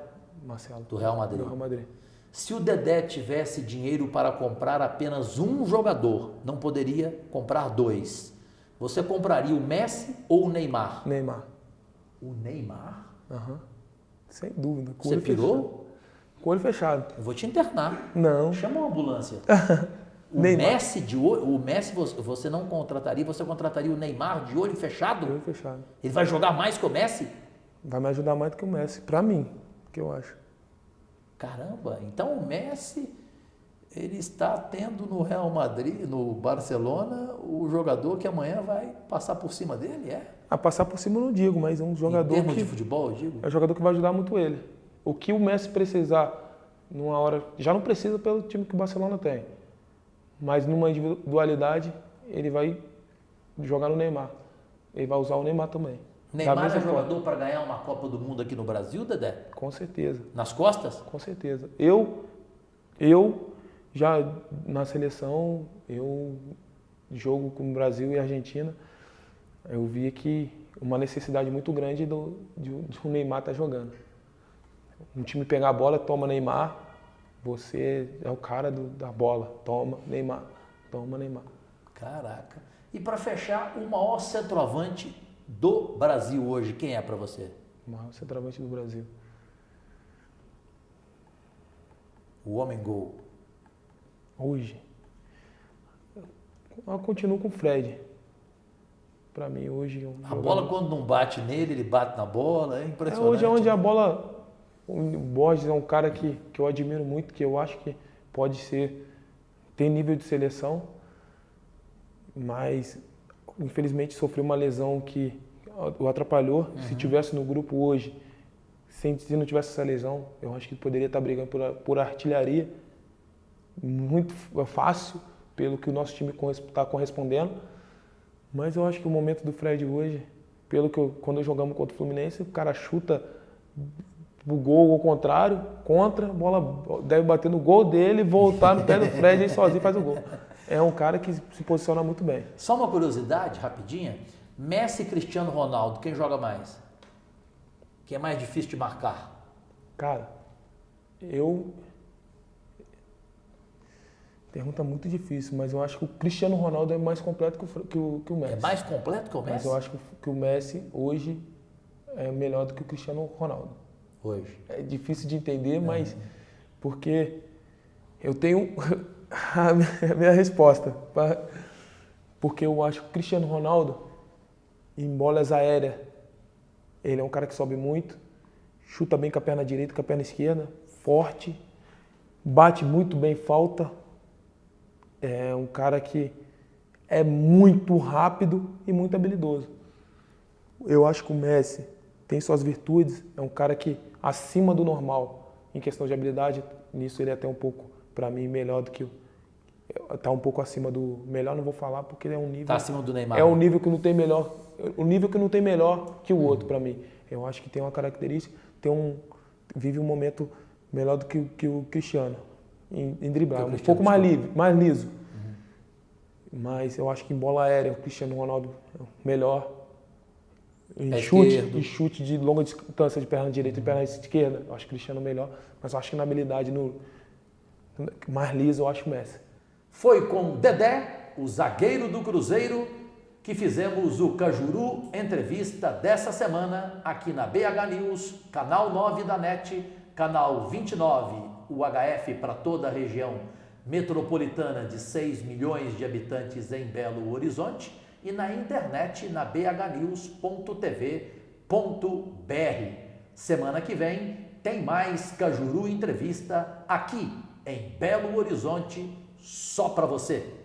Marcelo. Do Real Madrid. Do Real Madrid. Se o Dedé tivesse dinheiro para comprar apenas um jogador, não poderia comprar 2. Você compraria o Messi ou o Neymar? Neymar. O Neymar? Aham. Sem dúvida. Com Você olho pirou? fechado. Com o olho fechado. Eu vou te internar. Não. Chama uma ambulância. O Neymar. Messi você não contrataria, você contrataria o Neymar de olho fechado? Com olho fechado. Ele vai jogar mais que o Messi? Vai me ajudar mais do que o Messi. Pra mim, que eu acho. Caramba, então o Messi, ele está tendo no Real Madrid, no Barcelona, o jogador que amanhã vai passar por cima dele, é? A passar por cima eu não digo, mas é um jogador Em termos que... de futebol, eu digo? É um jogador que vai ajudar muito ele. O que o Messi precisar numa hora... Já não precisa pelo time que o Barcelona tem. Mas numa individualidade, ele vai jogar no Neymar. Ele vai usar o Neymar também. Neymar é jogador para ganhar uma Copa do Mundo aqui no Brasil, Dedé? Com certeza. Nas costas? Com certeza. Eu já na seleção, jogo com o Brasil e Argentina, eu vi que uma necessidade muito grande de o Neymar estar jogando. Um time pegar a bola, toma Neymar, você é o cara da bola, toma Neymar. Caraca. E para fechar, o maior centroavante do Brasil hoje, quem é para você? O maior centroavante do Brasil. O homem gol. Hoje. Eu continuo com o Fred. Para mim, hoje... A bola, quando não bate nele, ele bate na bola, é impressionante. Hoje é onde a bola... O Borges é um cara que eu admiro muito, que eu acho que pode ser... Tem nível de seleção, mas infelizmente sofreu uma lesão que o atrapalhou. Uhum. Se tivesse no grupo hoje, se não tivesse essa lesão, eu acho que poderia estar brigando por artilharia. Muito fácil, pelo que o nosso time está correspondendo. Mas eu acho que o momento do Fred hoje, quando jogamos contra o Fluminense, o cara chuta o gol ao contrário, contra, a bola deve bater no gol dele, voltar no pé do Fred e sozinho faz o gol. É um cara que se posiciona muito bem. Só uma curiosidade, rapidinha. Messi e Cristiano Ronaldo, quem joga mais? Quem é mais difícil de marcar? Cara, pergunta muito difícil, mas eu acho que o Cristiano Ronaldo é mais completo que o Messi. É mais completo que o Messi? Mas eu acho que o Messi hoje é melhor do que o Cristiano Ronaldo. Hoje? É difícil de entender, mas porque eu tenho a minha resposta. Porque eu acho que o Cristiano Ronaldo, em bolas aéreas, ele é um cara que sobe muito, chuta bem com a perna direita, com a perna esquerda, forte, bate muito bem falta. É um cara que é muito rápido e muito habilidoso. Eu acho que o Messi tem suas virtudes, é um cara que acima do normal em questão de habilidade, nisso ele é até um pouco, para mim, melhor do que tá um pouco acima do melhor, não vou falar porque ele é um nível. Tá acima do Neymar. É um nível que não tem melhor, o nível que não tem melhor que o outro para mim. Eu acho que tem uma característica, vive um momento melhor do que o Cristiano em driblar, um pouco mais livre, mais liso. Mas eu acho que em bola aérea o Cristiano Ronaldo é o melhor. Em chute de longa distância de perna direita e perna esquerda, eu acho o Cristiano melhor, mas eu acho que na habilidade mais liso eu acho o Messi. Foi com Dedé, o zagueiro do Cruzeiro, que fizemos o Cajuru Entrevista dessa semana aqui na BH News, canal 9 da NET, canal 29, UHF para toda a região metropolitana de 6 milhões de habitantes em Belo Horizonte e na internet na bhnews.tv.br. Semana que vem tem mais Cajuru Entrevista aqui em Belo Horizonte, só para você.